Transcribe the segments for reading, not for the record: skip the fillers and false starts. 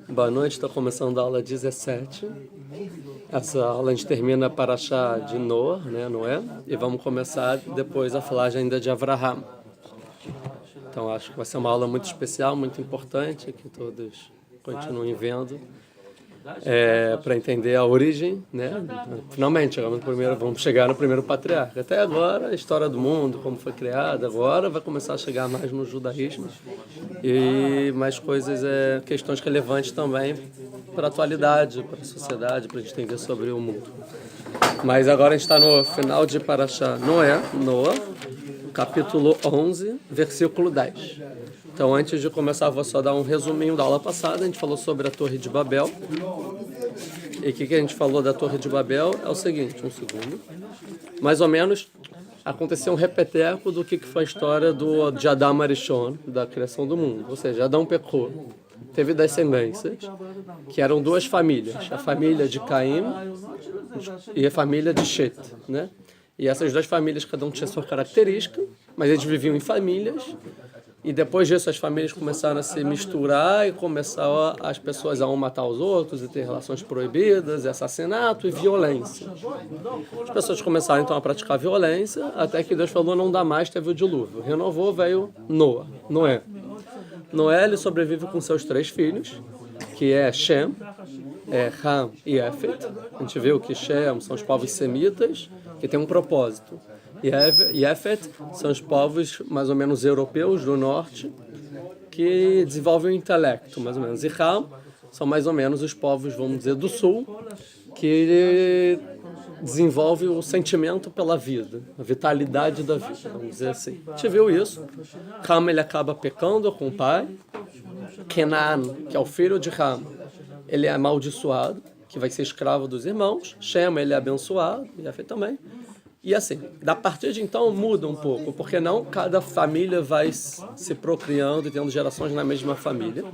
Boa noite, está começando a aula 17. Essa aula a gente termina para achar de Noah, né, Noé, e vamos começar depois a falar ainda de Avraham. Então acho que vai ser uma aula muito especial, muito importante, que todos continuem vendo, para entender a origem, né? Finalmente, vamos chegar no primeiro patriarca. Até agora, a história do mundo, como foi criada, agora vai começar a chegar mais no judaísmo e mais coisas, questões relevantes também para a atualidade, para a sociedade, para a gente entender sobre o mundo. Mas agora a gente está no final de Parashá Noah, capítulo 11, versículo 10. Então, antes de começar, vou só dar um resuminho da aula passada. A gente falou sobre a Torre de Babel. E o que a gente falou da Torre de Babel é o seguinte, um segundo. Mais ou menos, aconteceu um repeteco do que foi a história de Adam Arishon, da criação do mundo. Ou seja, Adão pecou, teve descendências, que eram duas famílias. A família de Caim e a família de Shet, né? E essas duas famílias, cada um tinha sua característica, mas eles viviam em famílias. E depois disso as famílias começaram a se misturar e começaram as pessoas a matar os outros e ter relações proibidas, assassinato e violência. As pessoas começaram então a praticar violência, até que Deus falou, não dá mais, teve o dilúvio. Renovou, veio Noé. Noé, ele sobrevive com seus 3 filhos, que é Shem, Ham e Yafet. A gente viu que Shem são os povos semitas, que tem um propósito. E Yafet são os povos mais ou menos europeus do norte que desenvolvem o intelecto, mais ou menos. E Ham são mais ou menos os povos, vamos dizer, do sul que desenvolvem o sentimento pela vida, a vitalidade da vida, vamos dizer assim. A gente viu isso. Ham, ele acaba pecando com o pai. Kenan, que é o filho de Ham, ele é amaldiçoado, que vai ser escravo dos irmãos. Shem, ele é abençoado, e Yafet também. E assim, da partir de então muda um pouco, porque não cada família vai se procriando e tendo gerações na mesma família,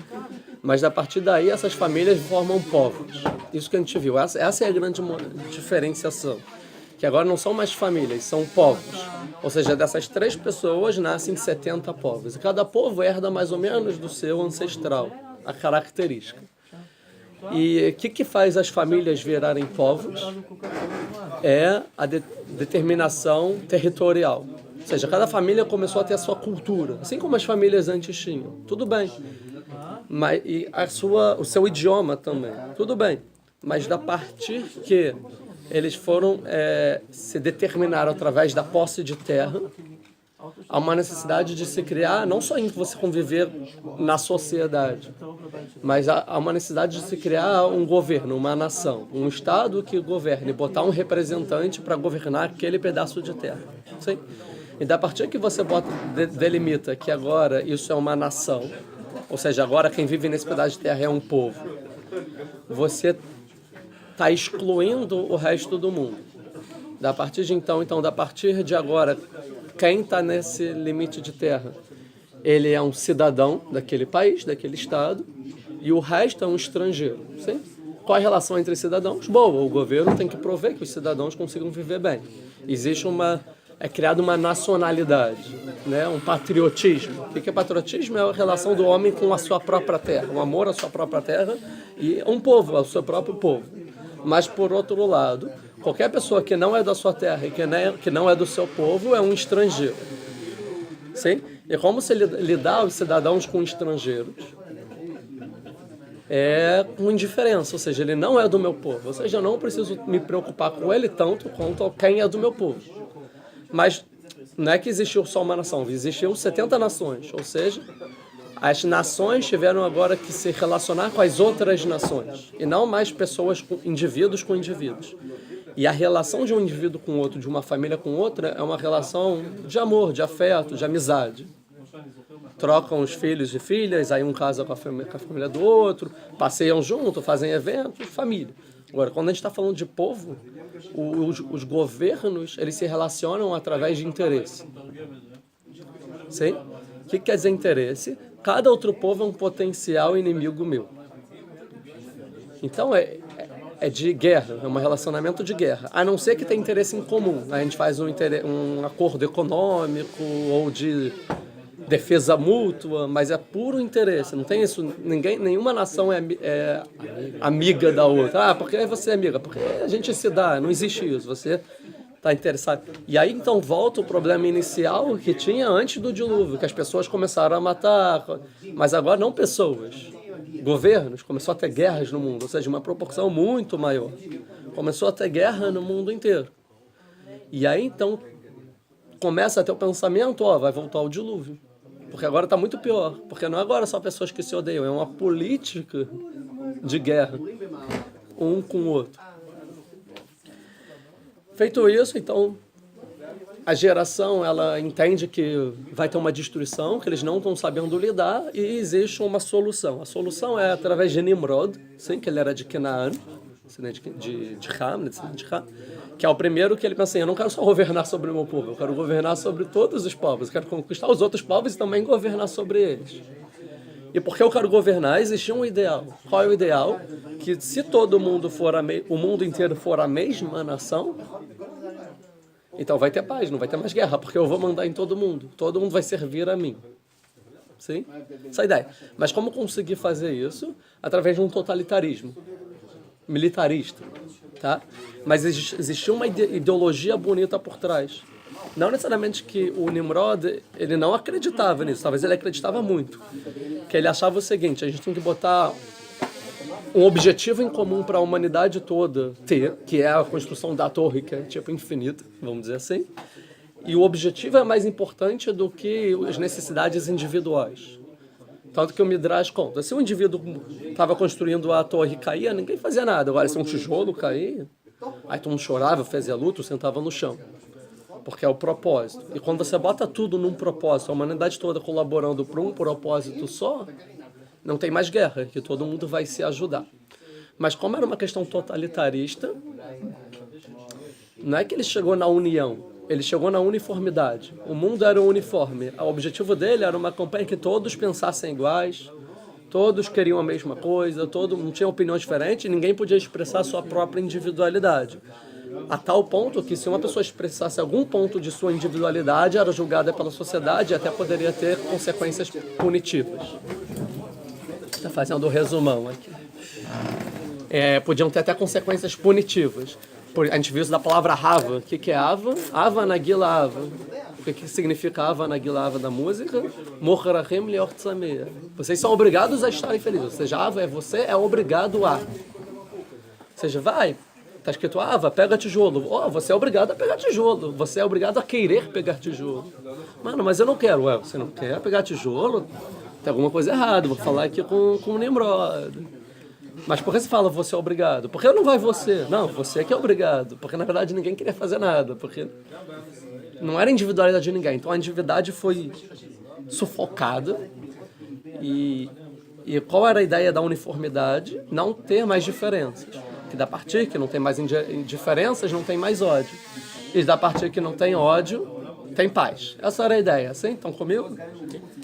mas a partir daí essas famílias formam povos. Isso que a gente viu, essa é a grande diferenciação, que agora não são mais famílias, são povos. Ou seja, dessas 3 pessoas nascem 70 povos, e cada povo herda mais ou menos do seu ancestral, a característica. E o que faz as famílias virarem povos? É a determinação territorial. Ou seja, cada família começou a ter a sua cultura, assim como as famílias antes tinham. Tudo bem. E o seu idioma também. Tudo bem. Mas da partir que eles foram se determinaram através da posse de terra, há uma necessidade de se criar, não só em você conviver na sociedade, mas há uma necessidade de se criar um governo, uma nação, um Estado que governe, botar um representante para governar aquele pedaço de terra. Sim? E da partir que você delimita que agora isso é uma nação, ou seja, agora quem vive nesse pedaço de terra é um povo, você está excluindo o resto do mundo. Da partir de agora, quem está nesse limite de terra, ele é um cidadão daquele país, daquele estado, e o resto é um estrangeiro. Sim? Qual a relação entre cidadãos? Boa, o governo tem que prover que os cidadãos consigam viver bem. Existe criada uma nacionalidade, né? Um patriotismo. O que é patriotismo? É a relação do homem com a sua própria terra, um amor à sua própria terra e um povo, ao seu próprio povo. Mas, por outro lado, qualquer pessoa que não é da sua terra e que não é do seu povo é um estrangeiro. Sim? E como se lidar os cidadãos com estrangeiros? É com indiferença, ou seja, ele não é do meu povo. Ou seja, eu não preciso me preocupar com ele tanto quanto quem é do meu povo. Mas não é que existiu só uma nação, existiam 70 nações. Ou seja, as nações tiveram agora que se relacionar com as outras nações, e não mais pessoas, indivíduos com indivíduos. E a relação de um indivíduo com outro, de uma família com outra, é uma relação de amor, de afeto, de amizade. Trocam os filhos e filhas, aí um casa com a família do outro, passeiam junto, fazem eventos, família. Agora, quando a gente está falando de povo, os governos, eles se relacionam através de interesse. Sim? O que quer dizer interesse? Cada outro povo é um potencial inimigo meu. Então é de guerra, é um relacionamento de guerra. A não ser que tenha interesse em comum. A gente faz um acordo econômico ou de defesa mútua, mas é puro interesse. Não tem isso, nenhuma nação é amiga da outra. Ah, porque você é amiga? Porque a gente se dá, não existe isso. Você está interessado. E aí então volta o problema inicial que tinha antes do dilúvio, que as pessoas começaram a matar, mas agora não pessoas, governos, começou a ter guerras no mundo, ou seja, uma proporção muito maior. Começou a ter guerra no mundo inteiro. E aí então começa a ter o pensamento, vai voltar o dilúvio. Porque agora está muito pior, porque não é agora só pessoas que se odeiam, é uma política de guerra, um com o outro. Feito isso, então, a geração ela entende que vai ter uma destruição, que eles não estão sabendo lidar, e existe uma solução. A solução é através de Nimrod, sim, que ele era de Canaan, de Ham, que é o primeiro que ele pensa assim, eu não quero só governar sobre o meu povo, eu quero governar sobre todos os povos, eu quero conquistar os outros povos e também governar sobre eles. E porque eu quero governar, existe um ideal. Qual é o ideal? Que se todo mundo for o mundo inteiro for a mesma nação, então vai ter paz, não vai ter mais guerra, porque eu vou mandar em todo mundo vai servir a mim. Sim? Essa é a ideia. Mas como conseguir fazer isso? Através de um totalitarismo militarista, tá? Mas existia uma ideologia bonita por trás. Não necessariamente que o Nimrod, ele não acreditava nisso, talvez ele acreditava muito. Que ele achava o seguinte, a gente tem que botar um objetivo em comum para a humanidade toda ter, que é a construção da torre, que é tipo infinita, vamos dizer assim. E o objetivo é mais importante do que as necessidades individuais. Tanto que o Midrash conta, se um indivíduo estava construindo a torre e caía, ninguém fazia nada. Agora, se um tijolo caía, aí todo mundo chorava, fazia luto, sentava no chão. Porque é o propósito. E quando você bota tudo num propósito, a humanidade toda colaborando para um propósito só, não tem mais guerra, que todo mundo vai se ajudar. Mas como era uma questão totalitarista, não é que ele chegou na união, ele chegou na uniformidade. O mundo era uniforme. O objetivo dele era uma campanha que todos pensassem iguais, todos queriam a mesma coisa, não tinha opinião diferente, ninguém podia expressar a sua própria individualidade. A tal ponto que se uma pessoa expressasse algum ponto de sua individualidade, era julgada pela sociedade e até poderia ter consequências punitivas. Está fazendo o resumão aqui. Podiam ter até consequências punitivas. A gente viu isso da palavra Hava. O que é Ava? Ava Nagila Ava. O que significa Ava Nagila Ava da música? Morrarachem Liort Sameah. Vocês são obrigados a estarem felizes. Ou seja, Ava você é obrigado a. Ou seja, vai. Está escrito Ava, pega tijolo. Você é obrigado a pegar tijolo. Você é obrigado a querer pegar tijolo. Mano, mas eu não quero. Você não quer pegar tijolo? Tem alguma coisa errada. Vou falar aqui com o Nimrod. Mas por que você fala você é obrigado? Por que não vai você? Não, você que é obrigado. Porque na verdade ninguém queria fazer nada. Porque não era individualidade de ninguém. Então a individualidade foi sufocada. E qual era a ideia da uniformidade? Não ter mais diferenças. Que da partir que não tem mais diferenças, não tem mais ódio. E da partir que não tem ódio, tem paz. Essa era a ideia. Sim? Estão comigo?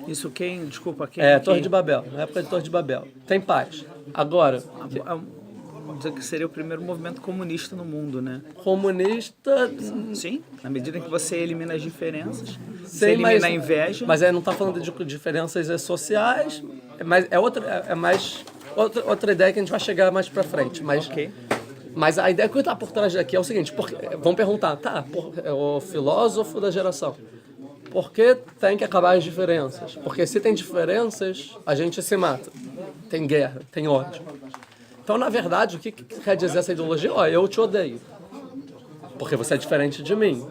Isso quem? Desculpa, quem? Torre de Babel. Na época de Torre de Babel. Tem paz. Agora... Vamos dizer que seria o primeiro movimento comunista no mundo, né? Comunista... Sim. Na medida em que você elimina as diferenças, você elimina a inveja... Mas não está falando de diferenças sociais, é mais outra ideia que a gente vai chegar mais para frente. Mas a ideia que está por trás daqui é o seguinte, vão perguntar, o filósofo da geração, por que tem que acabar as diferenças? Porque se tem diferenças, a gente se mata. Tem guerra, tem ódio. Então, na verdade, o que quer dizer essa ideologia? Eu te odeio, porque você é diferente de mim.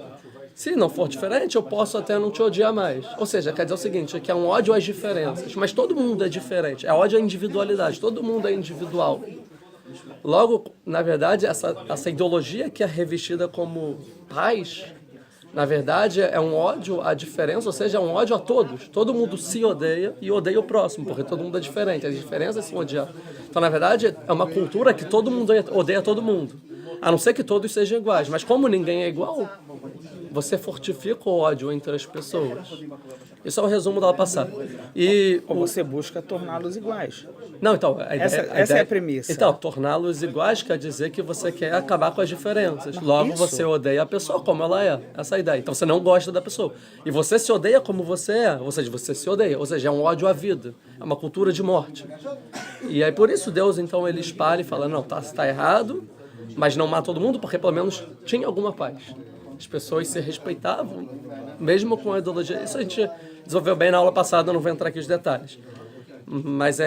Se não for diferente, eu posso até não te odiar mais. Ou seja, quer dizer o seguinte, que é um ódio às diferenças, mas todo mundo é diferente. É ódio à individualidade, todo mundo é individual. Logo, na verdade, essa ideologia que é revestida como paz, na verdade, é um ódio à diferença, ou seja, é um ódio a todos. Todo mundo se odeia e odeia o próximo, porque todo mundo é diferente. As diferenças são odiadas. Então, na verdade, é uma cultura que todo mundo odeia todo mundo. A não ser que todos sejam iguais. Mas como ninguém é igual, você fortifica o ódio entre as pessoas. Isso é o resumo da aula passada. E Ou você busca torná-los iguais. não, então, Essa é a premissa. Então, torná-los iguais quer dizer que você quer acabar com as diferenças. Logo, Isso. você odeia a pessoa como ela é. Essa é a ideia. Então, você não gosta da pessoa. E você se odeia como você é. Ou seja, você se odeia. Ou seja, é um ódio à vida. É uma cultura de morte. E aí, por isso, Deus, então, ele espalha e fala, não, tá errado, mas não mata todo mundo, porque, pelo menos, tinha alguma paz. As pessoas se respeitavam, mesmo com a ideologia. Isso a gente desenvolveu bem na aula passada, eu não vou entrar aqui nos detalhes. Mas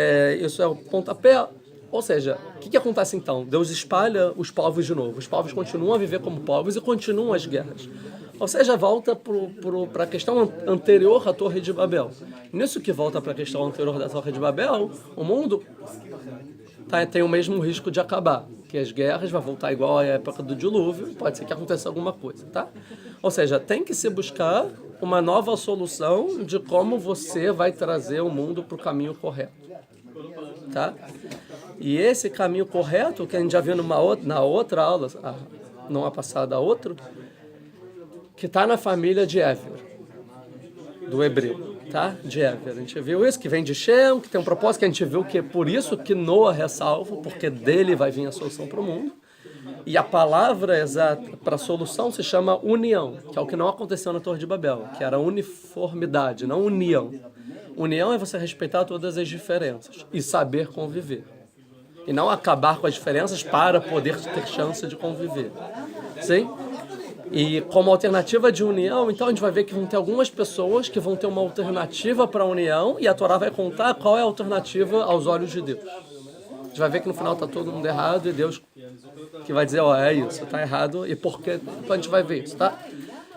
isso é o pontapé. Ou seja, o que acontece então? Deus espalha os povos de novo. Os povos continuam a viver como povos e continuam as guerras. Ou seja, volta para a questão anterior à Torre de Babel. Nisso que volta para a questão anterior da Torre de Babel, o mundo tem o mesmo risco de acabar. Que as guerras vão voltar igual à época do dilúvio, pode ser que aconteça alguma coisa, tá? Ou seja, tem que se buscar uma nova solução de como você vai trazer o mundo para o caminho correto, tá? E esse caminho correto, que a gente já viu na outra aula, não a passada, a outra, que está na família de Éver, do hebreu, tá? De Éver. A gente viu isso, que vem de Shem, que tem um propósito, que a gente viu que é por isso que Noah é salvo, porque dele vai vir a solução para o mundo. E a palavra exata para a solução se chama união, que é o que não aconteceu na Torre de Babel, que era uniformidade, não união. União é você respeitar todas as diferenças e saber conviver. E não acabar com as diferenças para poder ter chance de conviver. Sim? E como alternativa de união, então a gente vai ver que vão ter algumas pessoas que vão ter uma alternativa para a união e a Torá vai contar qual é a alternativa aos olhos de Deus. A gente vai ver que no final está todo mundo errado e Deus que vai dizer, ó, é isso, está errado e por quê? Então a gente vai ver isso, tá?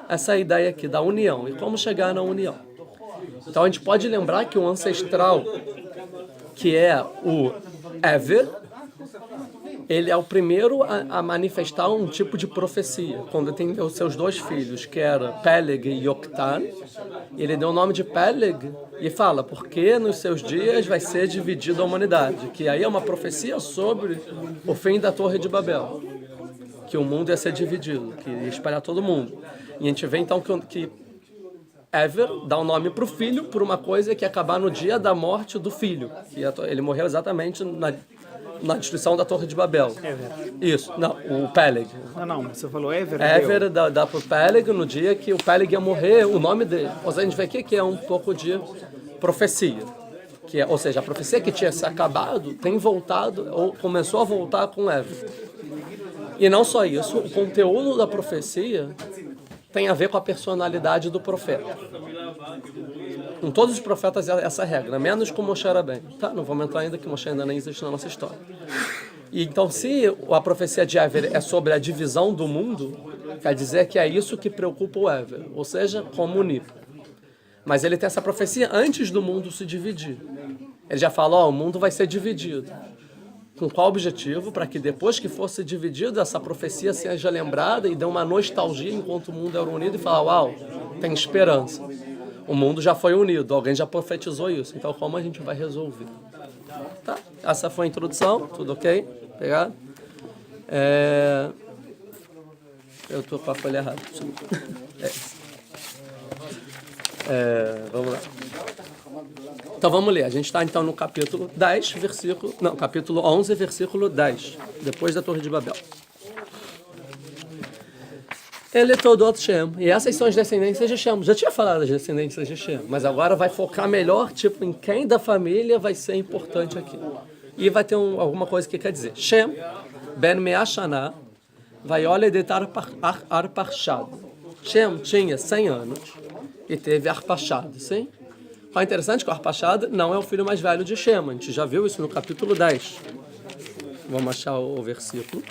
Essa é a ideia aqui da união e como chegar na união. Então a gente pode lembrar que o ancestral, que é o Éver, ele é o primeiro a manifestar um tipo de profecia. Quando tem os seus dois filhos, que eram Peleg e Yoktan, ele deu o nome de Peleg e fala, porque nos seus dias vai ser dividida a humanidade. Que aí é uma profecia sobre o fim da Torre de Babel. Que o mundo ia ser dividido, que ia espalhar todo mundo. E a gente vê então que Éver dá um nome para o filho por uma coisa que ia acabar no dia da morte do filho. Que ele morreu exatamente na destruição da Torre de Babel. Éver. Isso, não, o Peleg. Não, você falou Éver. Éver dá para o Peleg no dia que o Peleg ia morrer, o nome dele. Ou seja, a gente vê aqui que é um pouco de profecia. Ou seja, a profecia que tinha se acabado tem voltado, ou começou a voltar com Éver. E não só isso, o conteúdo da profecia tem a ver com a personalidade do profeta. Com todos os profetas é essa regra, menos com Moshe Rabbeinu. Tá? Não vamos entrar ainda, que Moshe ainda nem existe na nossa história. E então, se a profecia de Éver é sobre a divisão do mundo, quer dizer que é isso que preocupa o Éver, ou seja, como unir. Mas ele tem essa profecia antes do mundo se dividir. Ele já fala, o mundo vai ser dividido. Com qual objetivo? Para que depois que fosse dividido, essa profecia seja lembrada e dê uma nostalgia enquanto o mundo era unido e falar, uau, tem esperança. O mundo já foi unido, alguém já profetizou isso. Então, como a gente vai resolver? Tá? Essa foi a introdução, tudo ok? Pegado? Eu estou com a folha errada. Vamos lá. Então vamos ler. A gente está então no capítulo 10, capítulo 11, versículo 10, depois da Torre de Babel. Ele é todo Shem. E essas são as descendências de Shem. Já tinha falado das descendências de Shem, mas agora vai focar melhor em quem da família vai ser importante aqui. E vai ter alguma coisa que quer dizer. Shem, Ben Meashana, vai olhar de Arpachad. Shem tinha 100 anos e teve Arpachad, sim? É interessante que o Arpachad não é o filho mais velho de Shem. A gente já viu isso no capítulo 10. Vamos achar o versículo.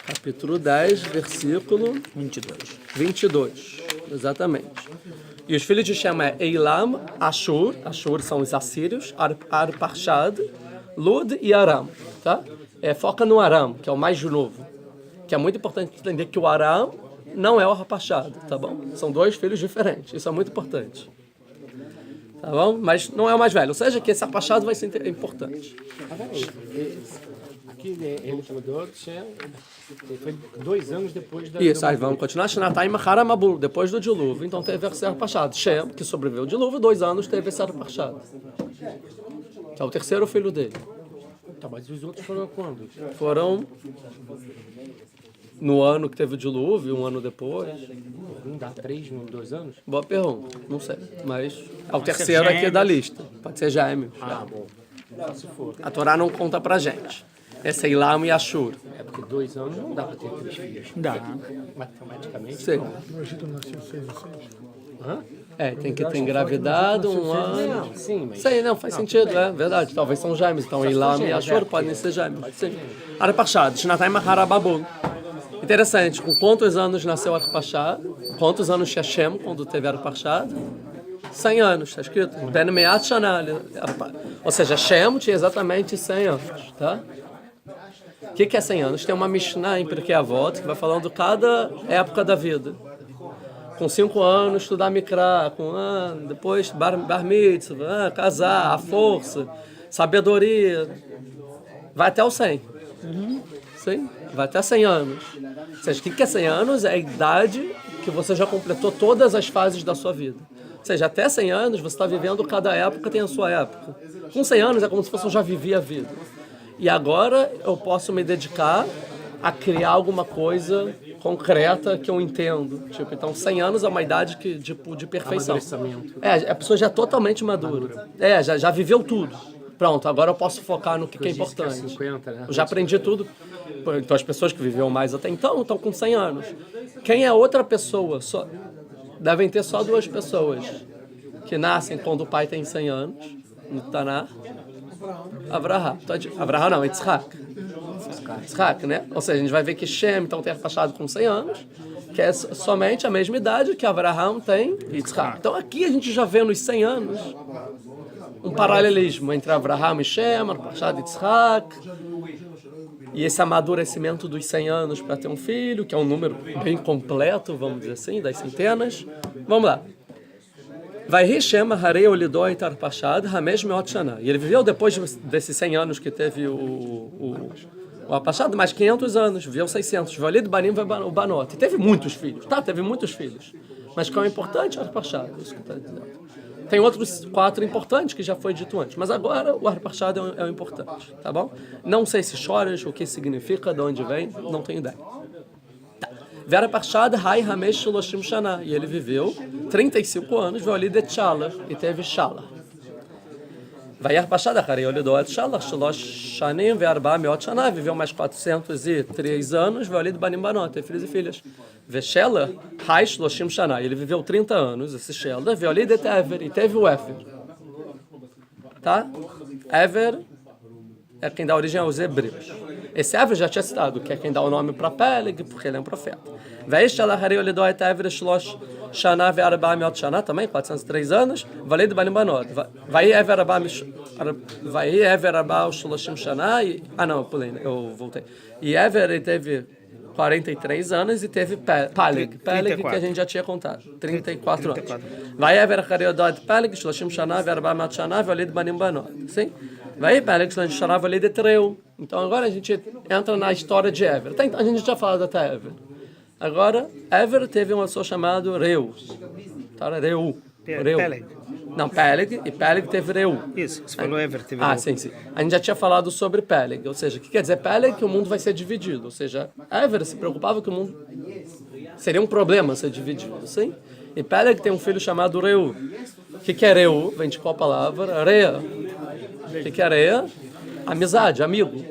Capítulo 10, versículo 22. Exatamente. E os filhos de Shem é Eilam, Ashur são os assírios, Arpachad, Lud e Aram. Tá? Foca no Aram, que é o mais novo. Que é muito importante entender que o Aram não é o Arpachad, tá bom? São dois filhos diferentes, isso é muito importante. Tá bom? Mas não é o mais velho, ou seja, que esse Arpachad vai ser importante. que ele mudou, foi 2 anos depois da... Isso, aí vamos continuar. Shnatayim Achar Mabul, depois do dilúvio. Então teve a Ser Pachad. Shem, que sobreviveu ao dilúvio, 2 anos teve a Ser Pachad. Que é o terceiro filho dele. Tá, mas os outros foram quando? Foram no ano que teve o dilúvio, 1 ano depois. Não dá 3 em 2 anos? Boa pergunta, não sei. Mas é o terceiro aqui da lista. Pode ser Gêmeos. Ah, bom. Só se for. A Torá não conta pra gente. Esse é Ilam e Ashur. É porque 2 anos não dá pra ter 3 filhos. Dá. Matematicamente. Sim. No Egito nasceu 6 a 6. Hã? É, tem que ter engravidado 1 ano. Não, sim, mas... Sei, não, faz sentido, é verdade. Talvez são gêmeos. Então, Ilam e Ashur podem ser gêmeos. Sim. Arpachad, Shnatayim Achar Babul. Interessante, com quantos anos nasceu Arpachad? Quantos anos tinha Shem quando teve Arpachad? 100 anos, está escrito. Ben Meat Shana. Ou seja, Shem tinha exatamente 100 anos, tá? O que é 100 anos? Tem uma Mishnah em Pirkei Avot que vai falando cada época da vida. Com 5 anos, estudar Mikra, com depois bar mitzvah, casar, a força, sabedoria. Vai até os 100. Sim, vai até 100 anos. Ou seja, o que é 100 anos? É a idade que você já completou todas as fases da sua vida. Ou seja, até 100 anos você está vivendo, cada época tem a sua época. Com 100 anos é como se fosse eu já vivi a vida. E agora eu posso me dedicar a criar alguma coisa concreta que eu entendo. Tipo, então 100 anos é uma idade que, tipo, de perfeição. A pessoa já é totalmente madura. Já viveu tudo. Pronto, agora eu posso focar no que é importante. 50, né? Eu já aprendi tudo. Então as pessoas que viveram mais até então estão com 100 anos. Quem é outra pessoa? Devem ter só 2 pessoas que nascem quando o pai tem 100 anos, no Taná. Avraham. Avraham não, Yitzhak. Yitzhak, né? Ou seja, a gente vai ver que Shem então tem passado com 100 anos, que é somente a mesma idade que Avraham tem e Yitzhak. Então aqui a gente já vê nos 100 anos um paralelismo entre Avraham e Shem, Arpachad e Yitzhak, e esse amadurecimento dos 100 anos para ter um filho, que é um número bem completo, vamos dizer assim, das centenas. Vamos lá. Vai Shem Harei Olidó et Arpachad Hamesh Meot Shana. E ele viveu depois desses 100 anos que teve o Arpachad, mais 500 anos, viveu 600. Valid Banim o Banot. E teve muitos filhos, tá? Teve muitos filhos. Mas qual é o importante? Arpachad, isso que está dizendo. Tem outros 4 importantes que já foi dito antes, mas agora o Arpachad é o importante, tá bom? Não sei se choras, o que significa, de onde vem, não tenho ideia. Vera Parshad Hai Hamesh Shloshim Shana. E ele viveu 35 anos, veio ali de Tchala, e teve Shala. Vai Arpachad Harei Olidó et Shala, Shlosh Shanim Ve'arba Meot Shana, viveu mais 403 anos, veio ali de Banim Banot, teve filhos e filhas. Veshela Hai Shloshim Shana. E ele viveu 30 anos, esse Shela, veio ali de Tever, e teve o Efer. Tá? Ever é quem dá origem aos hebreus. Esse Ever já tinha citado, que é quem dá o nome para Peleg, porque ele é um profeta. Ve'eshela Harei Olidó et Ever Shlosh Shana ve'arba meot shana, também 403 anos, valei de Banim Banot. Vai Ever arba Shloshim Shana, não, eu voltei. E Ever ele teve 43 anos e teve Peleg, que a gente já tinha contado, 34 anos. Vai Ever Harei Olidó et Peleg Shloshim Shana ve'arba meot shana, valei de Banim Banot. Sim? Vai Peleg Shloshim Shana valei de Treu. Então agora a gente entra na história de Ever. A gente já falou até Ever. Agora, Ever teve uma pessoa chamada Reu. Tá? Reu. Peleg. Não, Peleg. E Peleg teve Reu. Isso, você falou Ever, teve Reu. Sim. A gente já tinha falado sobre Peleg. Ou seja, o que quer dizer Peleg? Que o mundo vai ser dividido. Ou seja, Ever se preocupava que o mundo seria um problema ser dividido. Sim? E Peleg tem um filho chamado Reu. O que é Reu? Vem de qual palavra? Rea. O que é Rea? Amizade, amigo.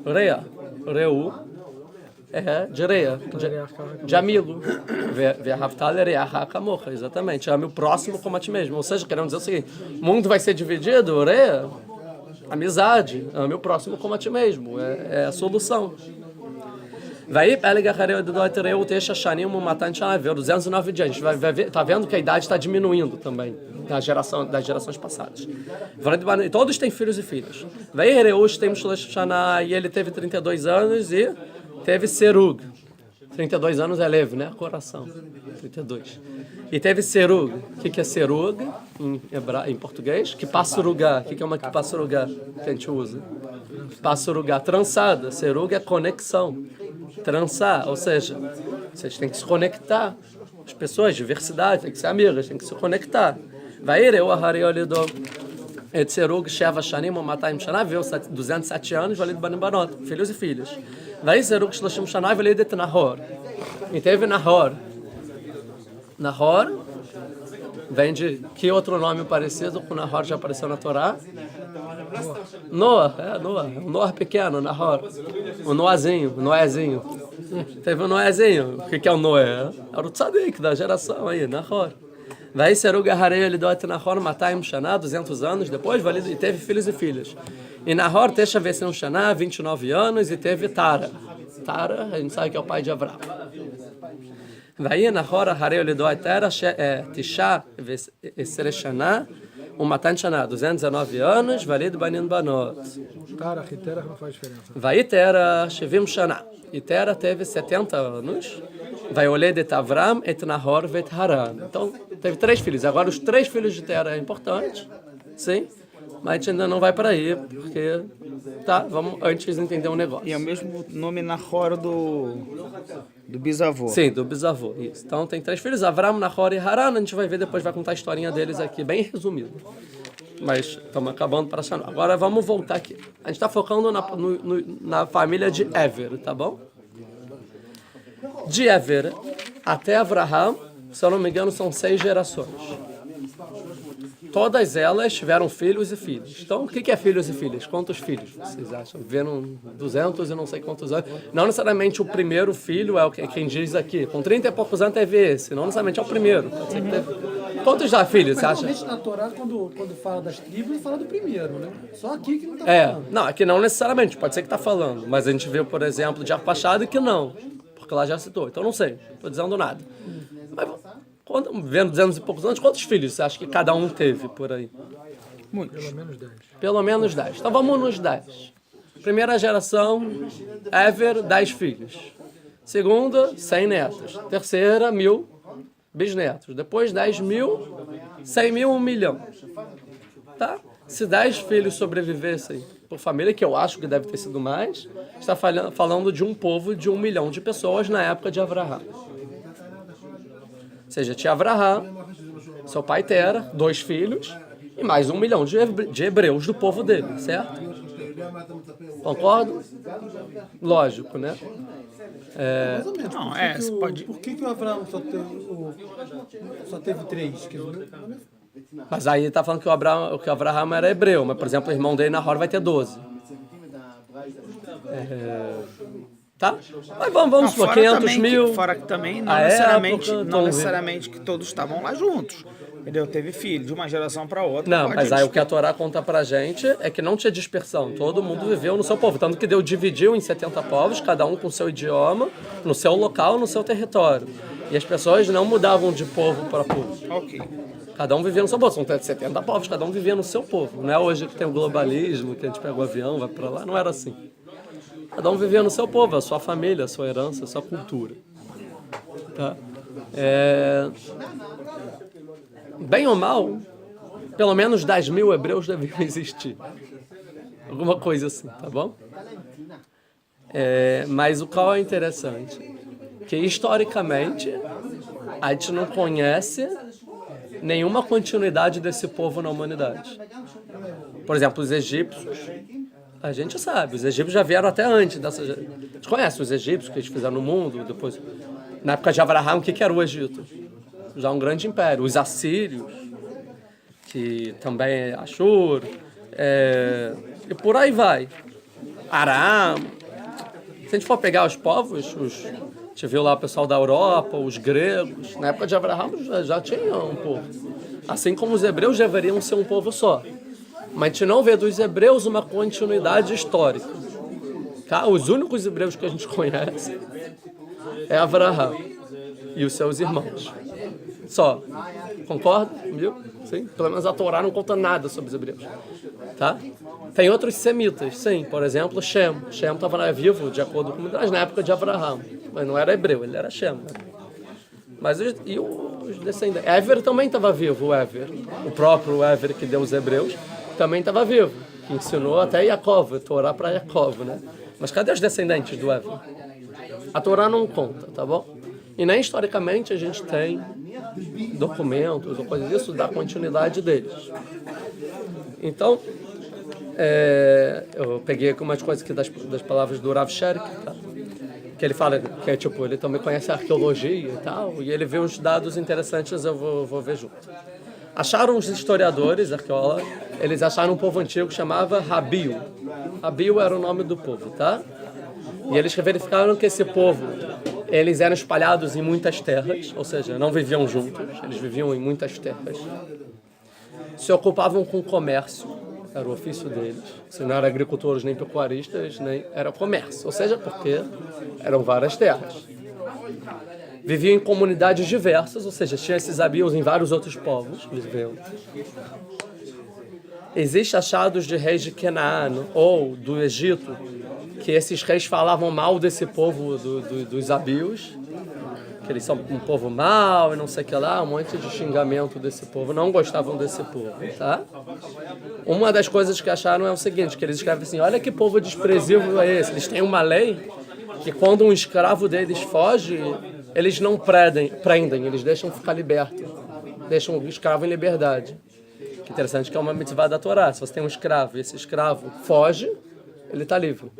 Rea. Reu. É de Rea, de amigo. Exatamente. Ame o próximo como a ti mesmo. Ou seja, queremos dizer o seguinte: o mundo vai ser dividido, Rea, amizade, ame o próximo como a ti mesmo. É a solução. Vai Peleg Harei Olidó et Reu Tesha Shanim Umatan Shana, 209 dias. A gente vai ver, tá vendo que a idade está diminuindo também das gerações passadas. Todos têm filhos e filhas. Vai Reu tem Shlosh Shana, e ele teve 32 anos e teve Serug. 32 anos é leve, né? Coração. 32. E teve Serug. O que é Serug em português? Kipassurugá. O que é uma Kipassurugá que a gente usa? Kipassurugá, trançada. Serug é conexão. Trançar, ou seja, vocês têm que se conectar. As pessoas, diversidade, tem que ser amigas, tem que se conectar. Vai eu Ahariolido. Serug Sheva Shanim Matayim Shana viveu 207 anos, Valid Banim Banot, filhos e filhas. Vai Serug Shloshim Shana Valid et Nahor. E teve Nahor. Nahor vem de que outro nome parecido com Nahor já apareceu na Torá? Noah, Noah. Um Noah pequeno, Nahor. O Noézinho. Teve o Noézinho. O que é o Noé? Era o tzadik da geração aí, Nahor. Vai Serug Aharei ele deu até Nahor Matayim Shana, 200 anos depois, e teve filhos e filhas. E Nahor Tesha Vesem Shana, 29 anos, e teve Tara. Tara, a gente sabe que é o pai de Abraão. Vai Nahor Aharei ele deu até Tisha Vesem Shana, Matan Shana, 219 anos, Valid Banin Banot. Tara, Terach não faz diferença. Vai Tera Shevim Shana. E Tera teve 70 anos. Vai Oled et Avram et Nahor vet Haran. Então, teve 3 filhos. Agora, os 3 filhos de Tera é importante, sim, mas a gente ainda não vai para aí, porque, tá, vamos antes entender um negócio. E é o mesmo nome Nahor do bisavô. Sim, do bisavô, isso. Então, tem 3 filhos, Avram, Nahor e Haran. A gente vai ver depois, vai contar a historinha deles aqui, bem resumido. Mas estamos acabando para achar. Agora, vamos voltar aqui. A gente está focando na família de Ever, tá bom? De Ever até Abraham, se eu não me engano, são 6 gerações. Todas elas tiveram filhos e filhas. Então, o que é filhos e filhas? Quantos filhos vocês acham? Vendo 200 e não sei quantos anos. Não necessariamente o primeiro filho é o que quem diz aqui. Com 30 e poucos anos teve esse. Não necessariamente é o primeiro. Pode ser que teve... Quantos já filhos, você acha? Normalmente na Torá, quando fala das tribos, fala do primeiro, né? Só aqui que não está falando. Não, aqui não necessariamente. Pode ser que está falando. Mas a gente viu, por exemplo, de Arpachado que não. Porque lá já citou. Então, não sei. Estou dizendo nada. Mas, vendo 200 e poucos anos, quantos filhos você acha que cada um teve por aí? Muitos. Pelo menos 10. Pelo menos 10. Então, vamos nos 10. Primeira geração, Ever, 10 filhos. Segunda, 100 netos. Terceira, 1000 bisnetos. Depois, 10 mil, 100 mil, 1 milhão. Tá? Se 10 filhos sobrevivessem por família, que eu acho que deve ter sido mais, está falando de um povo de 1 milhão de pessoas na época de Avraham. Ou seja, tinha Avraham, seu pai Tera, 2 filhos, e mais 1 milhão de hebreus do povo dele, certo? Concordo? Lógico, né? Mais ou menos. Não, Por que o Abraão só teve 3? Mas aí está falando que o Avraham era hebreu, mas, por exemplo, o irmão dele, Nahor, vai ter 12. Tá? Mas vamos supor, 500 mil. Fora que também, não necessariamente que todos estavam lá juntos. Entendeu? Teve filho de uma geração para outra. Não, mas aí o que a Torá conta pra gente é que não tinha dispersão. Todo mundo viveu no seu povo. Tanto que Deus dividiu em 70 povos, cada um com seu idioma, no seu local, no seu território. E as pessoas não mudavam de povo para povo. Ok. Cada um vivia no seu povo. São 70 povos, cada um vivia no seu povo. Não é hoje que tem o globalismo, que a gente pega o avião, vai para lá. Não era assim. Cada um vivia no seu povo, a sua família, a sua herança, a sua cultura. Tá? Bem ou mal, pelo menos 10 mil hebreus deviam existir. Alguma coisa assim, tá bom? Mas o qual é interessante? Que historicamente a gente não conhece nenhuma continuidade desse povo na humanidade. Por exemplo, os egípcios, a gente sabe, os egípcios já vieram até antes dessa... A gente conhece os egípcios que eles fizeram no mundo, depois... Na época de Abraham, o que era o Egito? Já um grande império. Os assírios, que também é Ashur, e por aí vai. Aram. Se a gente for pegar os povos, a gente viu lá o pessoal da Europa, os gregos, na época de Abraham já tinha um povo. Assim como os hebreus deveriam ser um povo só. Mas a gente não vê dos hebreus uma continuidade histórica. Tá? Os únicos hebreus que a gente conhece é Abraham e os seus irmãos. Só. Concorda comigo? Sim? Pelo menos a Torá não conta nada sobre os hebreus. Tá? Tem outros semitas, sim. Por exemplo, Shem. Shem estava vivo, de acordo com o Midrash, na época de Abraham. mas não era hebreu, ele era Shem. Mas os descendentes... Ever também estava vivo, o Ever. O próprio Ever que deu os hebreus também estava vivo, que ensinou até Yaakov, a Torá para Yaakov, né? Mas cadê os descendentes do Ever? A Torá não conta, tá bom? E nem historicamente a gente tem documentos ou coisas disso da continuidade deles. Então, eu peguei algumas coisas aqui das palavras do Rav Sherik, tá? Que ele fala que é tipo, ele também conhece a arqueologia e tal, e ele vê uns dados interessantes, eu vou ver junto. Acharam os historiadores, arqueólogos, eles acharam um povo antigo que chamava Rabiu. Rabiu era o nome do povo, tá? E eles verificaram que esse povo, eles eram espalhados em muitas terras, ou seja, não viviam juntos, eles viviam em muitas terras. Se ocupavam com comércio, era o ofício deles. Se não eram agricultores nem pecuaristas, nem era comércio. Ou seja, porque eram várias terras. Viviam em comunidades diversas, ou seja, tinha esses abios em vários outros povos. Eles viviam. Existem achados de reis de Canaã ou do Egito, que esses reis falavam mal desse povo dos abios, que eles são um povo mau e não sei o que lá, um monte de xingamento desse povo, não gostavam desse povo, tá? Uma das coisas que acharam é o seguinte, que eles escrevem assim, olha que povo desprezível é esse, eles têm uma lei que quando um escravo deles foge, eles não prendem, eles deixam ficar liberto, deixam o escravo em liberdade. Que interessante que é uma mitzvah da Torá, se você tem um escravo e esse escravo foge, ele está livre.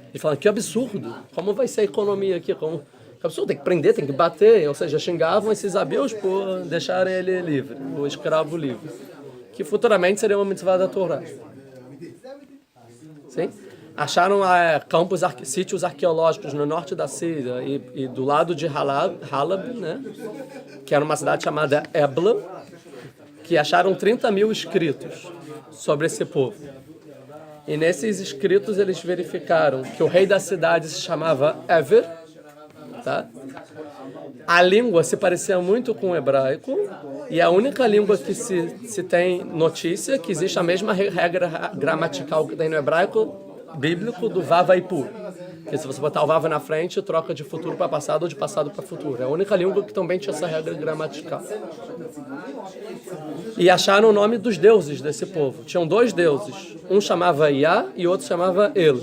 Eles falam, que absurdo, como vai ser a economia aqui, que absurdo, tem que prender, tem que bater, ou seja, xingavam esses abios por deixarem ele livre, o escravo livre, que futuramente seria uma mitzvah da Torá. Sim? Acharam sítios arqueológicos no norte da Síria e do lado de Halab, né? Que era uma cidade chamada Ebla, que acharam 30 mil escritos sobre esse povo. E nesses escritos eles verificaram que o rei da cidade se chamava Ever, tá? A língua se parecia muito com o hebraico e a única língua que se tem notícia que existe a mesma regra gramatical que tem no hebraico bíblico do Vav e Pur. Que se você botar o Vav na frente, troca de futuro para passado ou de passado para futuro. É a única língua que também tinha essa regra gramatical. E acharam o nome dos deuses desse povo. Tinham dois deuses. Um chamava Yah e outro chamava El.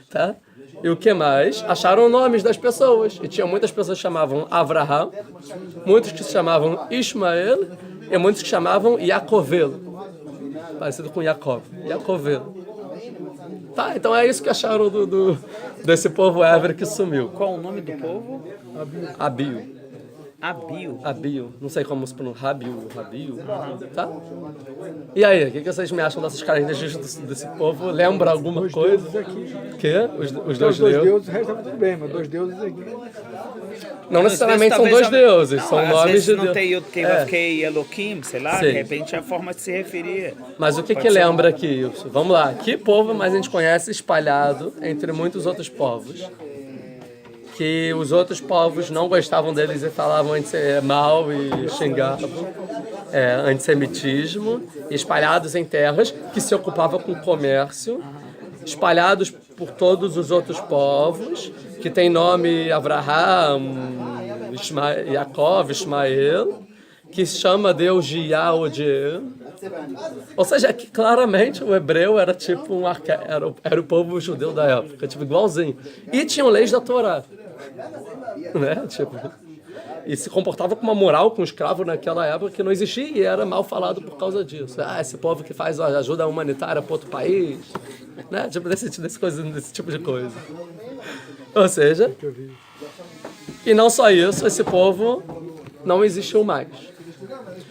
Tá? E o que mais? Acharam nomes das pessoas. E tinha muitas pessoas que chamavam Avraham, muitos que se chamavam Ismael e muitos que chamavam Yacovel. Parecido com Yaakov. Yacovel. Tá, então é isso que acharam desse povo Ever que sumiu. Qual o nome do povo? Abio. Abio. Abio. Não sei como se pronuncia. Rabio. Tá? E aí, o que vocês me acham dessas características desse povo? Lembra alguma coisa? Aqui. Que? Os Dois dois deuses, o resto tá tudo bem, mas dois deuses aqui. Não necessariamente são dois deuses, são às nomes vezes de não Deus. tem Yud Kei Vav Kei Elohim, sei lá, Sim. de repente é a forma de se referir. Mas o que lembra aqui, isso? Vamos lá. Que povo mais a gente conhece espalhado entre muitos outros povos? Que os outros povos não gostavam deles e falavam mal e xingavam. Antissemitismo, espalhados em terras que se ocupavam com comércio, espalhados por todos os outros povos, que tem nome Avraham, Yaakov, Ismael, que chama Deus de Yah ou de El. Ou seja, que claramente o hebreu era tipo era o povo judeu da época, tipo igualzinho. E tinham leis da Torá. Né? Tipo, e se comportava com uma moral com o escravo naquela época que não existia e era mal falado por causa disso. Esse povo que faz ajuda humanitária para outro país, né? Tipo, desse tipo de coisa. Ou seja, e não só isso, esse povo não existiu mais.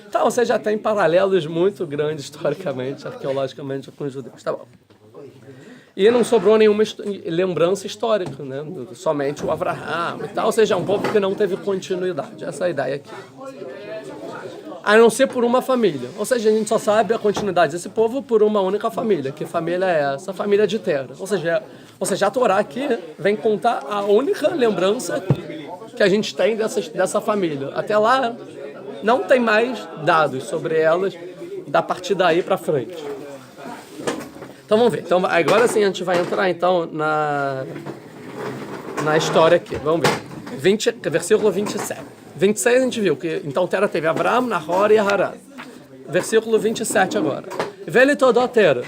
Então, você já tem paralelos muito grandes historicamente, arqueologicamente com os judeus. Tá bom. E não sobrou nenhuma lembrança histórica, né? Somente o Avraham e tal. Ou seja, um povo que não teve continuidade. Essa é a ideia aqui. A não ser por uma família. Ou seja, a gente só sabe a continuidade desse povo por uma única família. Que família é essa? Família de terra. Ou seja, a Torá aqui vem contar a única lembrança que a gente tem dessa família. Até lá, não tem mais dados sobre elas da partir daí para frente. Então vamos ver. Então agora sim a gente vai entrar então na história aqui. Vamos ver. Versículo 27. 26 a gente viu que então Tera teve Abraão, Nahor e Haran. Versículo 27 agora. Vele Todó Tera.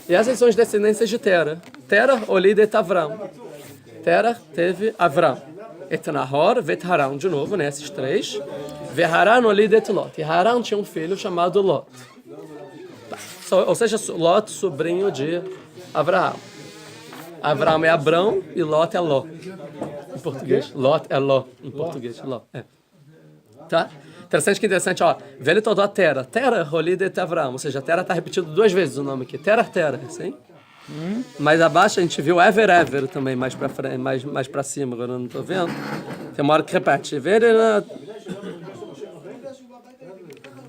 E essas são as descendências de Tera. Tera, Olid et Avram. Tera teve Avram. Et Nahor, Vet Haran. De novo, né? Esses três. Ve Haran, Olid et Lot. E Haran tinha um filho chamado Lot. Ou seja, Lot, sobrinho de Abraão. Abraão é Abrão e Lot é Ló. Em português, Lot é Ló. Em português, Ló. É. Tá? Interessante, ó. Velho todo a Tera. Tera, Rolida et Abraão. Ou seja, a Tera está repetido 2 vezes o nome aqui. Tera, sim? Mais abaixo a gente viu Ever também, mais pra frente, mais pra cima, agora eu não estou vendo. Tem uma hora que repete.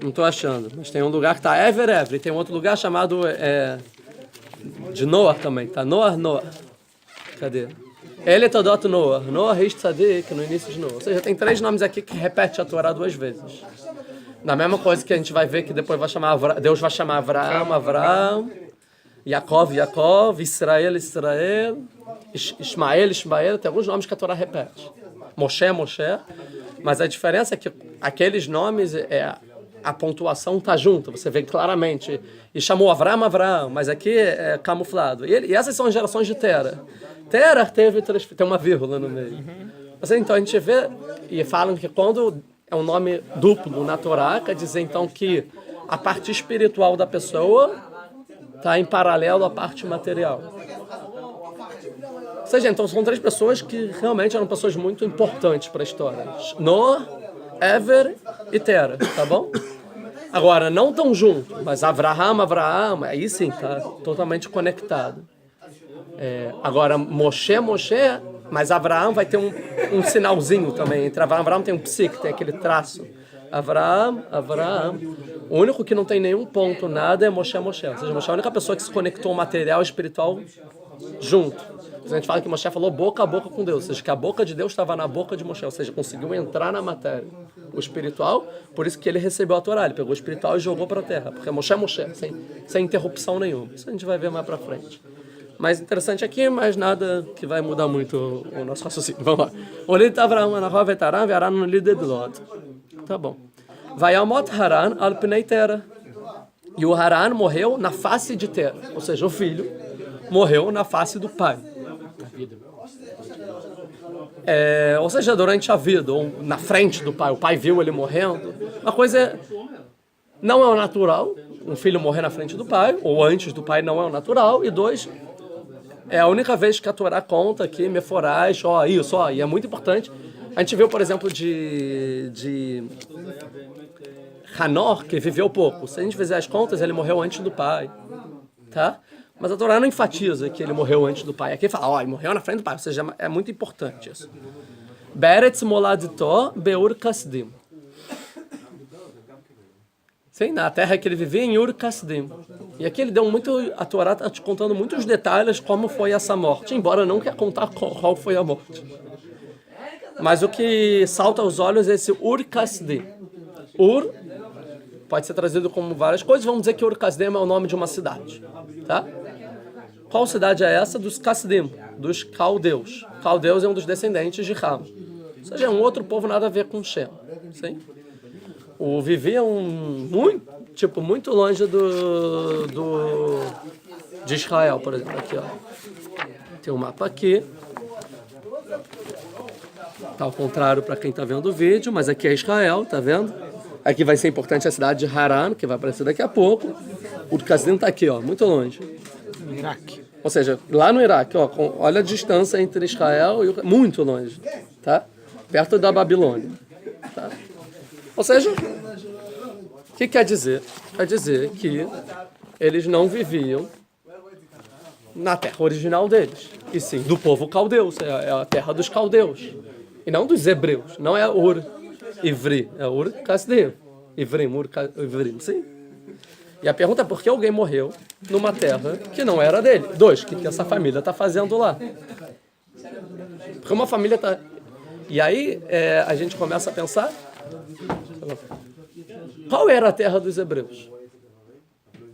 Não estou achando, mas tem um lugar que está Ever, e tem um outro lugar chamado de Noah também, tá? Noah. Cadê? Ele é Todot Noah. Noah Rish Tzadik, no início de Noah. Ou seja, tem 3 nomes aqui que repete a Torá 2 vezes. Na mesma coisa que a gente vai ver que depois vai chamar Deus vai chamar Abraão, Yaakov, Israel, Ismael, tem alguns nomes que a Torá repete. Moshe, mas a diferença é que aqueles nomes, a pontuação está junta, você vê claramente. E chamou Abraão, mas aqui é camuflado. E essas são as gerações de Tera. Tera tem uma vírgula no meio. Então a gente vê, e falam que quando é um nome duplo na Torá, quer dizer então que a parte espiritual da pessoa está em paralelo à parte material. Ou seja, então são 3 pessoas que realmente eram pessoas muito importantes para a história. Noah, Ever e Tera, tá bom? Agora, não tão juntos, mas Abraão, aí sim, tá totalmente conectado. Agora, Moshe, mas Abraão vai ter um sinalzinho também. Entre Abraão tem um psique, tem aquele traço. Abraão. O único que não tem nenhum ponto, nada, é Moshe. Ou seja, Moshe é a única pessoa que se conectou ao material e espiritual junto. A gente fala que Moshe falou boca a boca com Deus, ou seja, que a boca de Deus estava na boca de Moshe, ou seja, conseguiu entrar na matéria. O espiritual, por isso que ele recebeu a Torá, ele pegou o espiritual e jogou para a terra, porque Moshe, sem interrupção nenhuma. Isso a gente vai ver mais para frente. Mais interessante aqui, mas nada que vai mudar muito o nosso raciocínio. Vamos lá. Olid Avraham, Nahor, Haran, Haran no líder de Lot. Tá bom. Vai Amot Haran al Pnei Tera. E o Haran morreu na face de Tera, ou seja, o filho morreu na face do pai. Ou seja, durante a vida, ou na frente do pai, o pai viu ele morrendo. Uma coisa não é o natural, um filho morrer na frente do pai, ou antes do pai não é o natural, e 2, é a única vez que a Torá conta que Meforás, e é muito importante. A gente viu, por exemplo, de Hanor, que viveu pouco. Se a gente fizer as contas, ele morreu antes do pai, tá? Mas a Torá não enfatiza que ele morreu antes do pai. Aqui fala, ele morreu na frente do pai. Ou seja, é muito importante isso. Beretz moladito beur kasdim. Sim, na terra que ele vivia, em Ur Kasdim. E aqui ele deu a Torá está te contando muitos detalhes como foi essa morte, embora não quer contar qual foi a morte. Mas o que salta aos olhos é esse Ur Kasdim. Ur pode ser trazido como várias coisas. Vamos dizer que Ur Kasdim é o nome de uma cidade. Tá? Qual cidade é essa? Dos Kasdim, dos caldeus. Caldeus é um dos descendentes de Ham. Ou seja, é um outro povo nada a ver com Shem. Sim? Viviam muito longe de Israel, por exemplo. Aqui, ó. Tem um mapa aqui. Tá ao contrário para quem está vendo o vídeo, mas aqui é Israel, tá vendo? Aqui vai ser importante a cidade de Haran, que vai aparecer daqui a pouco. O Kasdim está aqui, ó, muito longe. No Iraque. Ou seja, lá no Iraque, ó, olha a distância entre Israel e muito longe, tá? Perto da Babilônia, tá? Ou seja, o que quer dizer? Quer dizer que eles não viviam na terra original deles, e sim do povo caldeu, é a terra dos caldeus, e não dos hebreus, não é Ur Ivri, é Ur Kasdim, Ivrim, sim. E a pergunta é por que alguém morreu numa terra que não era dele? 2, o que essa família está fazendo lá? Porque uma família está... E aí a gente começa a pensar, qual era a terra dos hebreus?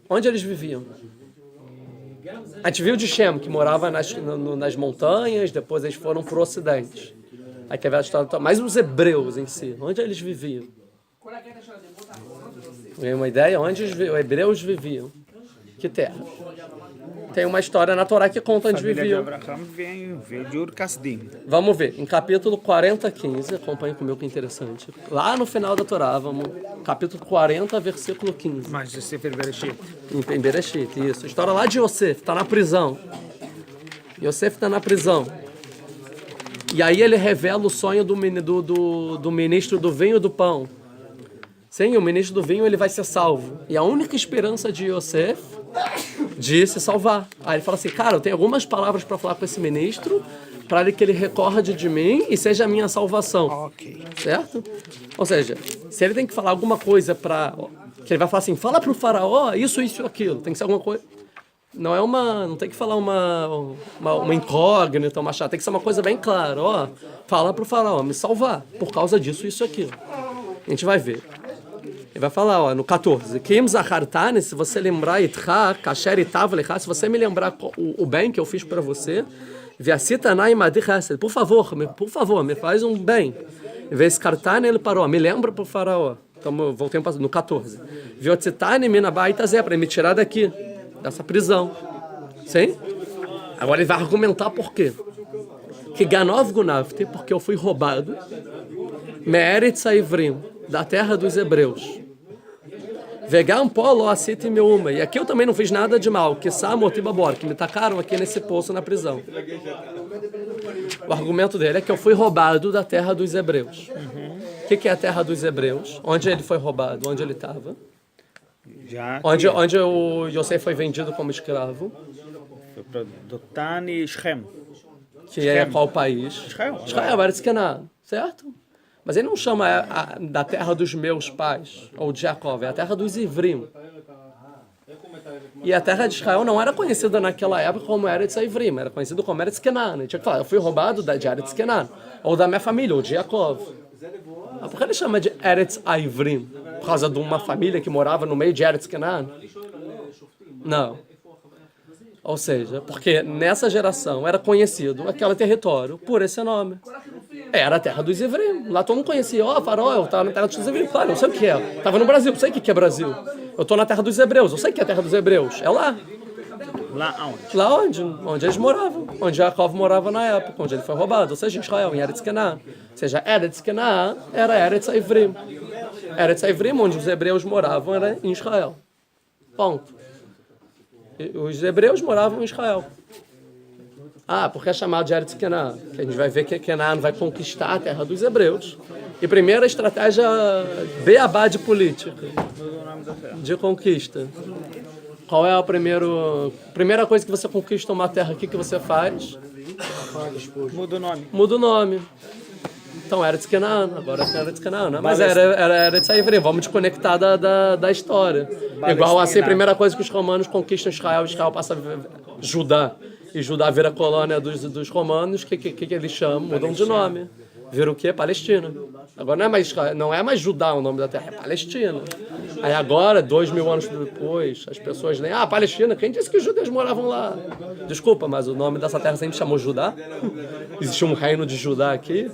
Onde eles viviam? A gente viu de Shem, que morava nas montanhas, depois eles foram para o ocidente. Aí teve a história, mas os hebreus em si, onde eles viviam? Tem uma ideia? Onde os hebreus viviam? Que terra? Tem uma história na Torá que conta onde família viviam. de Abraham veio de Ur Kasdim. Vamos ver, em capítulo 40, 15, acompanhe comigo que é interessante. Lá no final da Torá, vamos, capítulo 40, versículo 15. Mas de Sefer Bereshit. Em Bereshit, isso. História lá de Yosef, está na prisão. Yosef está na prisão. E aí ele revela o sonho do ministro do vinho e do pão. Sim, o ministro do vinho ele vai ser salvo. E a única esperança de Yosef de se salvar. Aí ele fala assim, cara, eu tenho algumas palavras para falar com esse ministro, para que ele recorde de mim e seja a minha salvação. Ok. Certo? Ou seja, se ele tem que falar alguma coisa para... que ele vai falar assim, fala para o faraó isso, isso e aquilo. Tem que ser alguma coisa... Não tem que falar uma incógnita, uma chata. Tem que ser uma coisa bem clara. Ó, fala para o faraó, me salvar por causa disso, isso e aquilo. A gente vai ver. Ele vai falar, ó, no 14. Kim zachartani, se você lembrar itcha, kasher itav lecha, se você me lembrar o bem que eu fiz para você, viasitanai madi chesed, por favor, me faz um bem. Veskartani, ele parou, me lembra pro faraó. Então, voltemos no 14. Viotzitani minabaita zé, para me tirar daqui, dessa prisão. Sim? Agora ele vai argumentar por quê. Que ganov gunavti, porque eu fui roubado, me'eretz haivrim, da terra dos hebreus. Vegam polo acite meuma. E aqui eu também não fiz nada de mal. Que samotibabor, que me tacaram aqui nesse poço na prisão. O argumento dele é que eu fui roubado da terra dos hebreus. O que é a terra dos hebreus? Onde ele foi roubado? Onde ele estava? Onde o Yosef foi vendido como escravo? Foi para Dotan e Shem. Que é qual país? Israel. Eretz Canaan, certo? Mas ele não chama da terra dos meus pais, ou de Jacó, é a terra dos Ivrim. E a terra de Israel não era conhecida naquela época como Eretz Ivrim, era conhecida como Eretz Canaan. Ele tinha que falar, eu fui roubado de Eretz Canaan, ou da minha família, ou de Jacó. Por que ele chama de Eretz Ivrim? Por causa de uma família que morava no meio de Eretz Canaan? Não. Ou seja, porque nessa geração era conhecido aquele território por esse nome. Era a terra dos Ivrim. Lá todo mundo conhecia. Ó, Faraó, eu estava na terra dos Ivrim. Claro, eu sei o que é. Estava no Brasil, eu sei o que é Brasil. Eu estou na terra dos Hebreus, eu sei o que é a terra dos Hebreus. É lá. Lá onde? Lá onde? Onde eles moravam. Onde Jacob morava na época, onde ele foi roubado. Ou seja, em Israel, em Eretz Canaan. Ou seja, Eretz Canaan era Eretz Ivrim. Eretz Ivrim, onde os hebreus moravam, era em Israel. Ponto. E os hebreus moravam em Israel. Porque é chamado de Eretz Canaan. Que a gente vai ver que Canaan vai conquistar a terra dos hebreus. E primeira estratégia beabá de política, de conquista. Qual é a primeira coisa que você conquista uma terra aqui que você faz? Muda o nome. Muda o nome. Então, Eretz Canaan, agora é Eretz Canaan, né? Mas era Eretz Ivrim, vamos desconectar da história. Igual assim, a primeira coisa que os romanos conquistam Israel passa a Judá. E Judá vira colônia dos romanos, que eles chamam? Mudam de nome. Vira o quê? Palestina. Agora não é mais Judá o nome da terra, é Palestina. Aí agora, 2000 anos depois, as pessoas nem... Palestina, quem disse que os judeus moravam lá? Desculpa, mas o nome dessa terra sempre chamou Judá? Existia um reino de Judá aqui?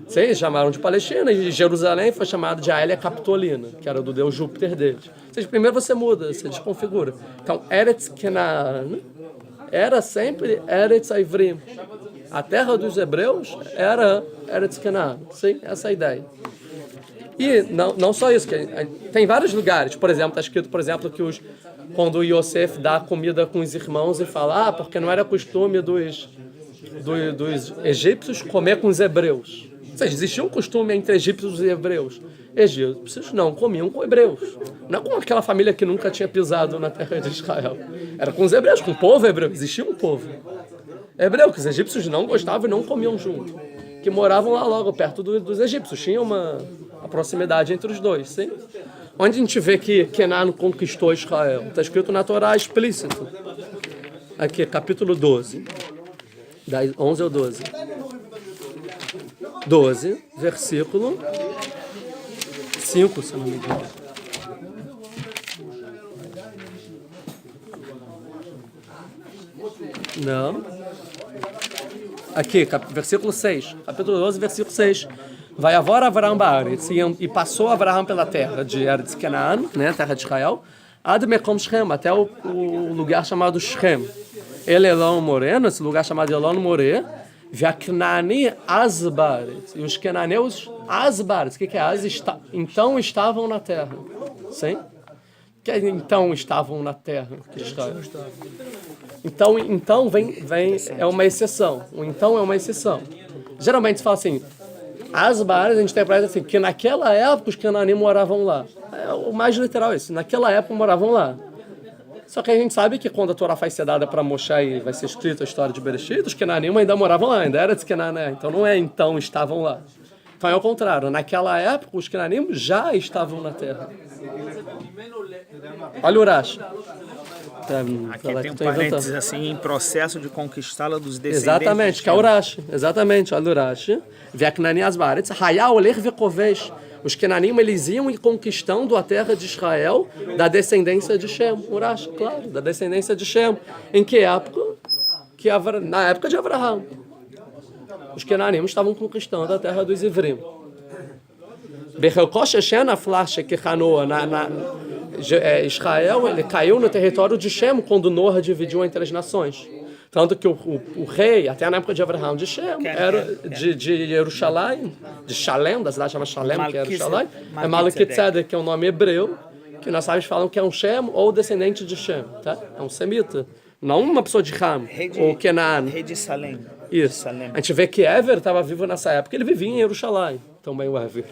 Sim, chamaram de Palestina, e Jerusalém foi chamado de Aélia Capitolina, que era do deus Júpiter deles. Ou seja, primeiro você muda, você desconfigura. Então, Eretz Canaan era sempre Eretz Ivrim. A terra dos hebreus era Eretz Canaan. Sim, essa é a ideia. E não só isso, tem vários lugares. Por exemplo, está escrito, que quando o Yosef dá comida com os irmãos e fala, porque não era costume dos egípcios comer com os hebreus. Ou seja, existia um costume entre egípcios e hebreus. Egípcios não comiam com hebreus. Não é com aquela família que nunca tinha pisado na terra de Israel. Era com os hebreus, com o povo hebreu. Existia um povo hebreu, que os egípcios não gostavam e não comiam junto. Que moravam lá logo, perto dos egípcios. Tinha uma proximidade entre os dois, sim? Onde a gente vê que Canaan conquistou Israel? Está escrito na Torá explícito. Aqui, capítulo 12. 11 ou 12? 12, versículo 5, se não me engano. Não. Aqui, versículo 6. Capítulo 12, versículo 6. Vai avor Avraham Baaretz, e passou Avraham pela terra de Eretz Canaan, né, terra de Israel, ad Mekom Shem, até o lugar chamado Shem. Ele Elon Moré, nesse lugar chamado Elon Moré, Vaknani Asbaretz, e os cananeus Asbaretz, o que é Az? Então estavam na terra. Sim? Que então estavam na terra de Israel. Então vem é uma exceção. O então é uma exceção. Geralmente se fala assim, Asbaretz, a gente interpreta assim, que naquela época os cananeus moravam lá. É o mais literal isso. Naquela época moravam lá. Só que a gente sabe que quando a Torá vai ser dada para Moshe e vai ser escrita a história de Bereshit, os cananeus ainda moravam lá, ainda era de Canaã. Então não é então estavam lá. Então é o contrário. Naquela época os cananeus já estavam na terra. Olha o Urash. Aqui tem um parênteses assim, em processo de conquistá-la dos descendentes. Exatamente, que é o Urash. Exatamente, olha o Urash. Veknani Asbaretz, Hayá Oler Vekovesh. Os Kenanim, eles iam e conquistando a terra de Israel da descendência de Shem. Urash, claro, da descendência de Shem. Em que época? Na época de Avraham. Os Kenanim estavam conquistando a terra dos Ivrim. Israel, ele caiu no território de Shem quando Noah dividiu entre as nações. Tanto que o rei, até na época de Avraham, de Shem, era de Jerusalém, de Shalem, da cidade chamada Shalem, que era Jerusalém, é Malkitzedek, que é um nome hebreu, que nós sábios falam que é um Shem ou descendente de Shem, tá? É um semita, não uma pessoa de Ham ou Kenan. Rei de Salem. Isso. Salem. A gente vê que Ever estava vivo nessa época, ele vivia em Jerusalém, também o Ever,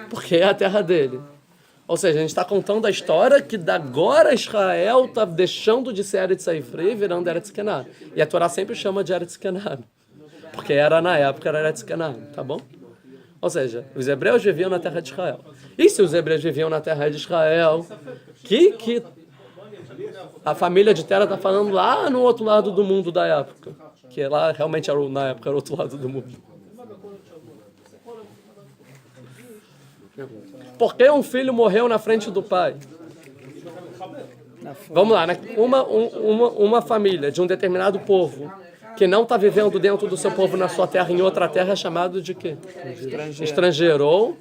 porque é a terra dele. Ou seja, a gente está contando a história que agora Israel está deixando de ser Eretz Ivri e virando Eretz Canaan. E a Torá sempre chama de Eretz Canaan, porque na época era Eretz Canaan, tá bom? Ou seja, os hebreus viviam na terra de Israel. E se os hebreus viviam na terra de Israel, que a família de Tera está falando lá no outro lado do mundo da época, que lá realmente na época era o outro lado do mundo. Por que um filho morreu na frente do pai? Vamos lá, né? Uma família de um determinado povo que não está vivendo dentro do seu povo na sua terra, em outra terra, é chamado de quê? Estrangeiro. Ou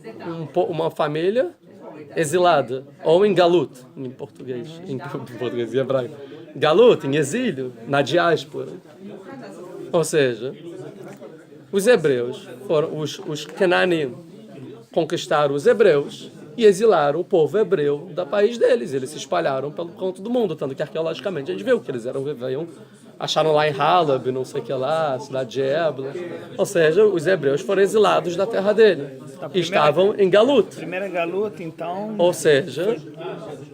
uma família exilada. Ou em galut, em português e hebraico. Galut, em exílio, na diáspora. Ou seja, os hebreus, os cananim, conquistaram os hebreus e exilaram o povo hebreu do país deles. Eles se espalharam pelo canto do mundo, tanto que arqueologicamente a gente viu que eles acharam lá em Halab, não sei o que lá, cidade de Ebla. Ou seja, os hebreus foram exilados da terra dele. E estavam em Galut. Primeira Galut, então... Ou seja,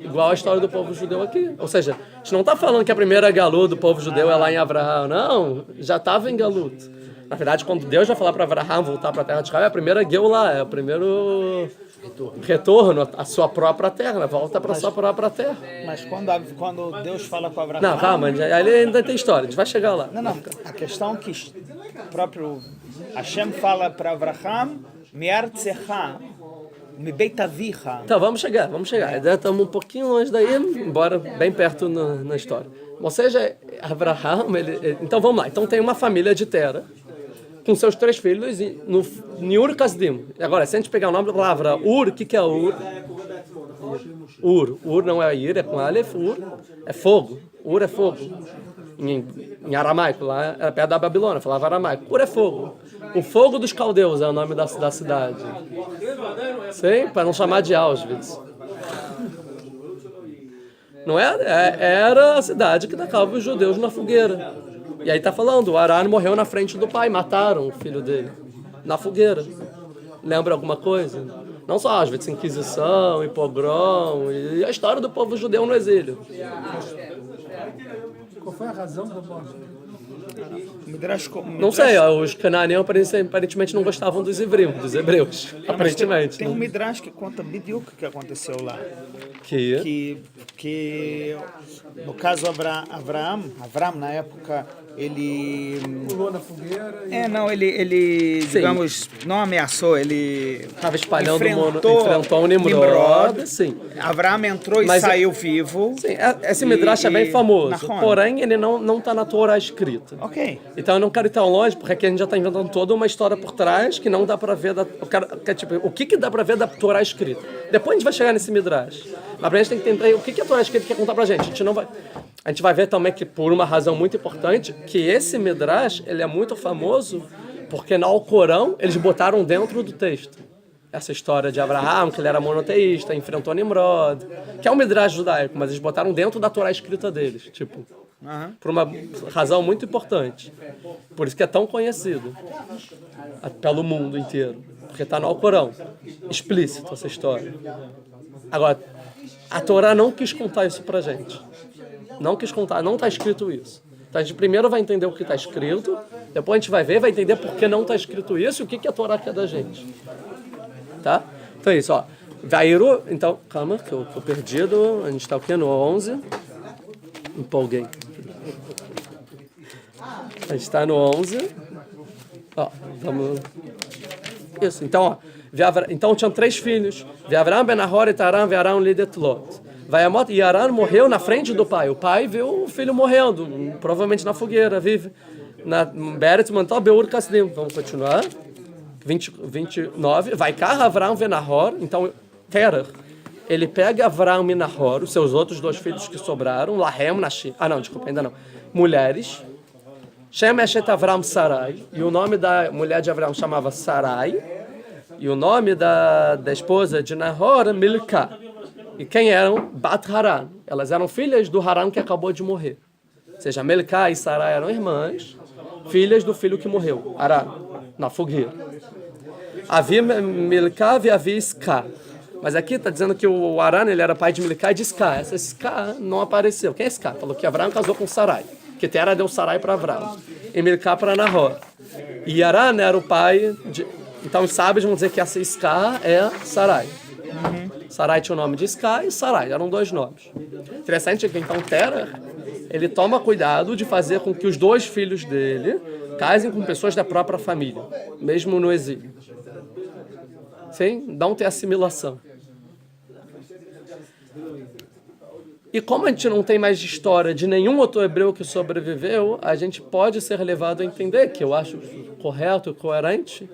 igual a história do povo judeu aqui. Ou seja, a gente não está falando que a primeira Galut do povo judeu é lá em Avraham. Não, já estava em Galut. Na verdade, quando Deus vai falar para Avraham voltar para a terra de Israel, é a primeira Geulah, é o primeiro retorno à sua própria terra, volta para a sua própria terra. Mas quando Deus fala com Avraham... Não, calma, ali ainda tem história, a gente vai chegar lá. Não, a questão que o próprio Hashem fala para Avraham, Mi'artzecha, Mibeitavicha. Então, vamos chegar. Ainda estamos um pouquinho longe daí, embora bem perto na história. Ou seja, Avraham, então vamos lá. Então tem uma família de Tera, com seus 3 filhos, no Ur Kasdim. Agora, se a gente pegar o nome da palavra Ur, o que é Ur? Ur não é Ir, é com Aleph. Ur é fogo. Ur é fogo. Em aramaico, lá era perto da Babilônia, falava aramaico. Ur é fogo. O fogo dos caldeus é o nome da cidade. Sim, para não chamar de Auschwitz. Não era a cidade que tacava os judeus na fogueira. E aí está falando, o Aran morreu na frente do pai, mataram o filho dele, na fogueira. Lembra alguma coisa? Não só Auschwitz, Inquisição, e pogrom, e a história do povo judeu no exílio. Qual foi a razão da morte? Não sei, os cananeus aparentemente não gostavam dos hebreus, aparentemente. Tem um Midrash que conta biduk o que aconteceu lá. Que no caso Abraão, na época, ele... Pulou na fogueira e... ele digamos, não ameaçou, ele Estava espalhando enfrentou o Nimrod, sim. Abraão entrou Mas e saiu vivo. Sim, esse Midrash é bem famoso, Nahon. porém ele não está na Torá escrita. Ok. Então eu não quero ir tão longe, porque aqui a gente já está inventando toda uma história por trás que não dá para ver o que dá para ver da Torá escrita. Depois a gente vai chegar nesse Midrash. Mas a gente tem que entender o que a Torá escrita quer contar pra gente. A gente vai ver também que, por uma razão muito importante, que esse Midrash ele é muito famoso porque no Alcorão eles botaram dentro do texto essa história de Abraão, que ele era monoteísta, enfrentou Nimrod, que é um Midrash judaico, mas eles botaram dentro da Torá escrita deles, tipo, por uma razão muito importante. Por isso que é tão conhecido pelo mundo inteiro, porque está no Alcorão, explícito essa história. Agora, a Torá não quis contar isso pra gente. Não quis contar, não está escrito isso. Então a gente primeiro vai entender o que está escrito, depois a gente vai ver, vai entender por que não está escrito isso e o que a Torá quer da gente. Tá? Então é isso, ó. Vairu, então, calma, que eu tô perdido. A gente está o quê? No 11. Empolguei. A gente está no 11. Ó, vamos... Isso, então, ó. Então tinham 3 filhos. Ve'Avram ben Nahor et Aram ve'Aram lidet Lot. Vayamot, e Aram morreu na frente do pai. O pai viu o filho morrendo, provavelmente na fogueira, vive. Na Beretz Mantol Beur Kasdim. Vamos continuar. 29. Vai cá Avram ben Nahor. Então, Terah, ele pega Avram e Nahor, os seus outros 2 filhos que sobraram, Lahem, Nashi. Não, desculpa, ainda não. Mulheres. Shem Eshet Avram Sarai. E o nome da mulher de Avram chamava Sarai. E o nome da esposa de Nahor, Milcá. E quem eram? Bat Haran. Elas eram filhas do Haran que acabou de morrer. Ou seja, Milcá e Sarai eram irmãs, filhas do filho que morreu, Haran, na fogueira. Havia Milcá e havia Iská. Mas aqui está dizendo que o Haran ele era pai de Milcá e de Iská. Essa Iská não apareceu. Quem é Iská? Falou que Avram casou com Sarai. Que Terah deu Sarai para Avram. E Milcá para Nahor. E Haran era o pai de... Então os sábios vão dizer que essa Iská é Sarai. Sarai tinha o nome de Iská e Sarai, eram 2 nomes. Interessante que então Terah, ele toma cuidado de fazer com que os 2 filhos dele casem com pessoas da própria família, mesmo no exílio. Sim? Não ter assimilação. E como a gente não tem mais história de nenhum outro hebreu que sobreviveu, a gente pode ser levado a entender, que eu acho correto e coerente,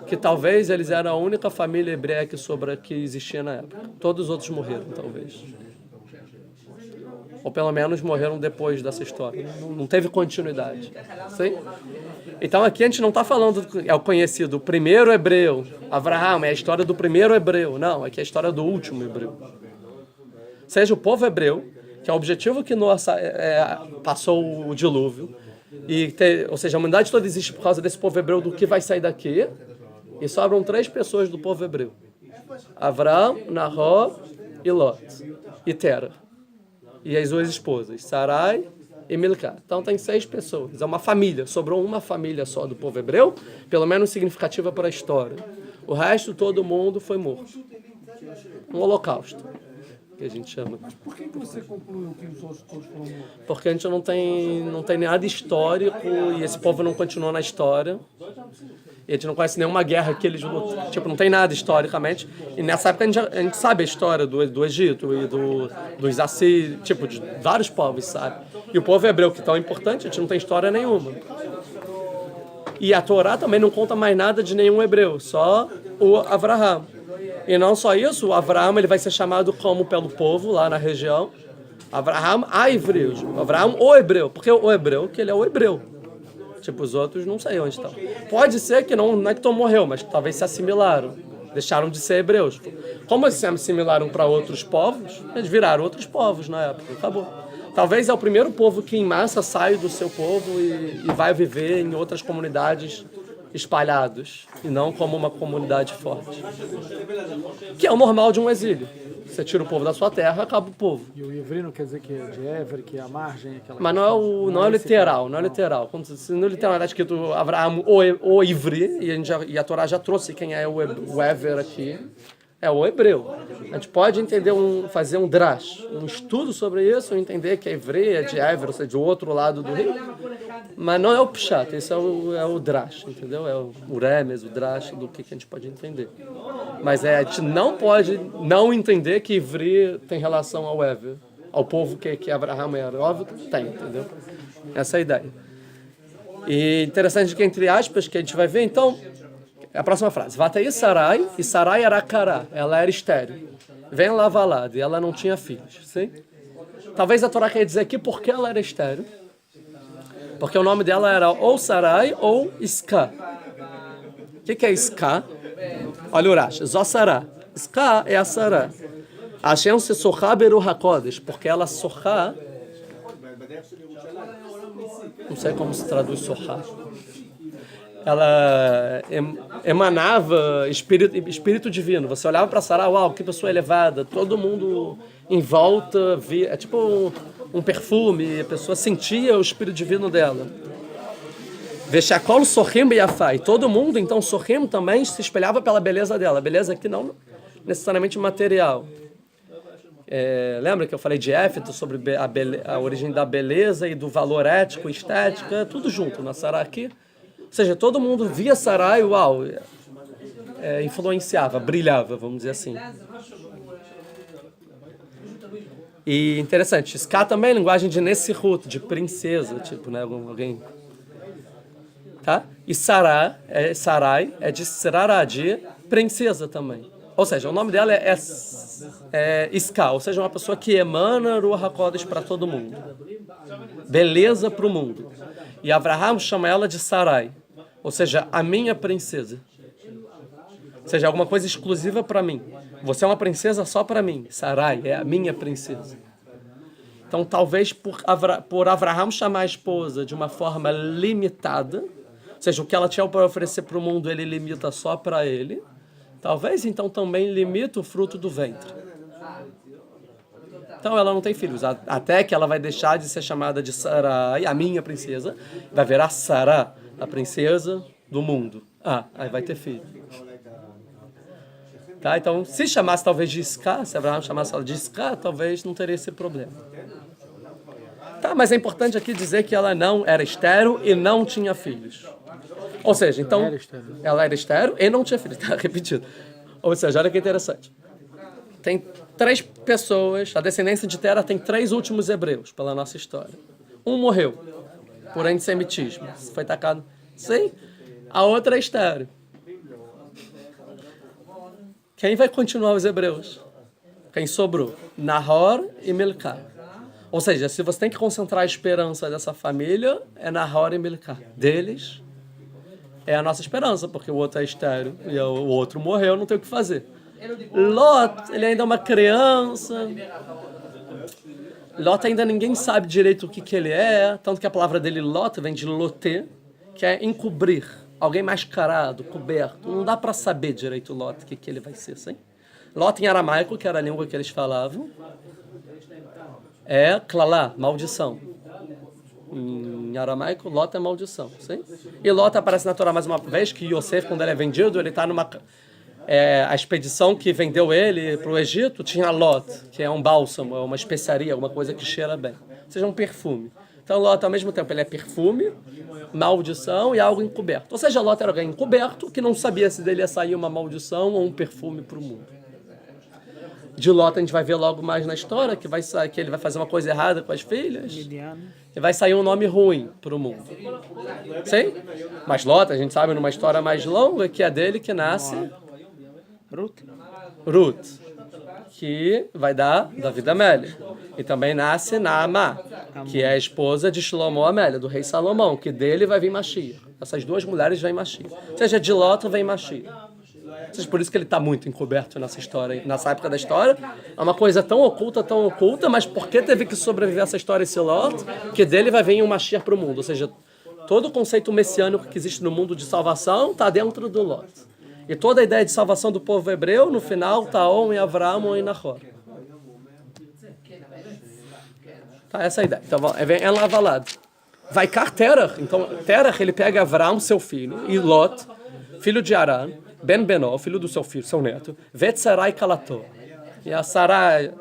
que talvez eles eram a única família hebreia que existia na época. Todos os outros morreram, talvez. Ou pelo menos morreram depois dessa história. Não teve continuidade. Sim? Então aqui a gente não está falando, é o conhecido, o primeiro hebreu, Avraham, é a história do primeiro hebreu. Não, aqui é a história do último hebreu. Seja o povo hebreu, que é o objetivo que Noé passou o dilúvio, ou seja, a humanidade toda existe por causa desse povo hebreu, do que vai sair daqui, e sobram 3 pessoas do povo hebreu: Avram, Nahor e Lot, e Terah, e as 2 esposas, Sarai e Milcá. Então tem 6 pessoas, é uma família, sobrou uma família só do povo hebreu, pelo menos significativa para a história. O resto, todo mundo foi morto. Um holocausto, que a gente chama. Por que você concluiu que os outros todos foram mortos? Porque a gente não tem nada histórico e esse povo não continuou na história. E a gente não conhece nenhuma guerra que eles lutam. Tipo, não tem nada historicamente. E nessa época a gente sabe a história do Egito e dos Assírios, tipo, de vários povos, sabe? E o povo hebreu, que é tão importante, a gente não tem história nenhuma. E a Torá também não conta mais nada de nenhum hebreu, só o Avraham. E não só isso, o Avraham ele vai ser chamado como pelo povo lá na região, Avraham Aivri, Avraham o hebreu, porque o hebreu, que ele é o hebreu. Tipo, os outros não sei onde estão. Pode ser que não é que morreu, mas talvez se assimilaram, deixaram de ser hebreus. Como eles se assimilaram para outros povos, eles viraram outros povos na época, acabou. Talvez é o primeiro povo que em massa sai do seu povo e vai viver em outras comunidades espalhados, e não como uma comunidade forte. Que é o normal de um exílio. Você tira o povo da sua terra, acaba o povo. E o Ivri não quer dizer que é de Ever, que é a margem, aquela... Mas não é literal, não é literal. Como se no literal está escrito Avraham o Ivri, e a Torá já trouxe quem é o Ever aqui. é o hebreu. A gente pode entender fazer um drash, um estudo sobre isso, entender que a Ivri é de Ever, ou seja, de outro lado do rio, mas não é o pshat, esse é o drash, entendeu? É o remes, o drash do que a gente pode entender. Mas a gente não pode não entender que Ivri tem relação ao Ever, ao povo que Abraham era. Óbvio que tem, entendeu? Essa é a ideia. E interessante que, entre aspas, que a gente vai ver, então, a próxima frase. Vataí Sarai, e Sarai era Kará, ela era estéril. Vem Lavalad, e ela não tinha filhos. Sim? Talvez a Torá quer dizer aqui porque ela era estéril. Porque o nome dela era ou Sarai ou Iská. O que é Iská? Olha o Rashi. Zossará. Iská é a Sará. Hashem se sorrá beru hakodesh, porque ela sorrá. Não sei como se traduz sorrá. Ela emanava espírito divino. Você olhava para Sará, uau, que pessoa elevada. Todo mundo em volta via, é tipo um perfume. A pessoa sentia o espírito divino dela. Veshakol sorrim beyafai. Todo mundo, então, sorrim também se espelhava pela beleza dela. Beleza que não necessariamente material. Lembra que eu falei de Éfeto sobre a origem da beleza e do valor ético, estética, tudo junto na Sará aqui. Ou seja, todo mundo via Sará e uau, influenciava, brilhava, vamos dizer assim. E interessante, Ska também é linguagem de Nessirut, de princesa, tipo, né, alguém. Tá? E Sarai é de Serará, de princesa também. Ou seja, o nome dela é Ska, ou seja, uma pessoa que emana Ruach HaKodesh para todo mundo. Beleza para o mundo. E Abraham chama ela de Sarai, ou seja, a minha princesa. Ou seja, alguma coisa exclusiva para mim. Você é uma princesa só para mim. Sarai é a minha princesa. Então, talvez por Abraham chamar a esposa de uma forma limitada, ou seja, o que ela tinha para oferecer para o mundo, ele limita só para ele. Talvez, então, também limita o fruto do ventre. Então, ela não tem filhos. Até que ela vai deixar de ser chamada de Sarai, a minha princesa, vai virar Sará, a princesa do mundo. Aí vai ter filho. Tá? Então, se chamasse talvez de Iská, se Abraão chamasse ela de Iská, talvez não teria esse problema. Tá, mas é importante aqui dizer que ela não era estéril e não tinha filhos. Ou seja, então, ela era estéril e não tinha filhos. Tá repetido. Ou seja, olha que interessante. Tem 3 pessoas, a descendência de Tera tem 3 últimos hebreus pela nossa história. Um morreu por antissemitismo, foi tacado. Sim. A outra é estéril. Quem vai continuar os hebreus? Quem sobrou? Nahor e Milcá. Ou seja, se você tem que concentrar a esperança dessa família, é Nahor e Milcá. Deles é a nossa esperança, porque o outro é estéril e o outro morreu, não tem o que fazer. Lot, ele ainda é uma criança. Lot ainda ninguém sabe direito o que ele é, tanto que a palavra dele, Lot, vem de loté, que é encobrir. Alguém mascarado, coberto. Não dá para saber direito Lot o que ele vai ser, sim? Lot em aramaico, que era a língua que eles falavam, é klalá, maldição. Em aramaico, Lot é maldição, sim? E Lot aparece na Torá mais uma vez, que Yosef, quando ele é vendido, ele está numa... a expedição que vendeu ele para o Egito tinha Lot, que é um bálsamo, é uma especiaria, alguma coisa que cheira bem. Ou seja, um perfume. Então, Lot, ao mesmo tempo, ele é perfume, maldição e algo encoberto. Ou seja, Lot era alguém encoberto que não sabia se dele ia sair uma maldição ou um perfume para o mundo. De Lot, a gente vai ver logo mais na história que ele vai fazer uma coisa errada com as filhas e vai sair um nome ruim para o mundo. Sim? Mas Lot, a gente sabe numa história mais longa que é dele que nasce Ruth, que vai dar David Amélia. E também nasce Naamá, que é a esposa de Shlomo Amélia, do rei Salomão, que dele vai vir Mashiach. Essas 2 mulheres vêm Mashiach. Ou seja, de Lot vem Mashiach. Ou seja, por isso que ele está muito encoberto nessa história, nessa época da história. É uma coisa tão oculta, mas por que teve que sobreviver essa história esse Lot? Que dele vai vir um Mashiach para o mundo. Ou seja, todo o conceito messiânico que existe no mundo de salvação está dentro do Lot. E toda a ideia de salvação do povo hebreu, no final, está ou em Avraham ou em Nahor. Tá, essa é a ideia. Então, é Lavalad. Vai cá Terach. Então, Terach, ele pega Avraham, seu filho, e Lot, filho de Arã, Ben Benó, filho do seu filho, seu neto, Vet Sarai Kalató. E a Sarai,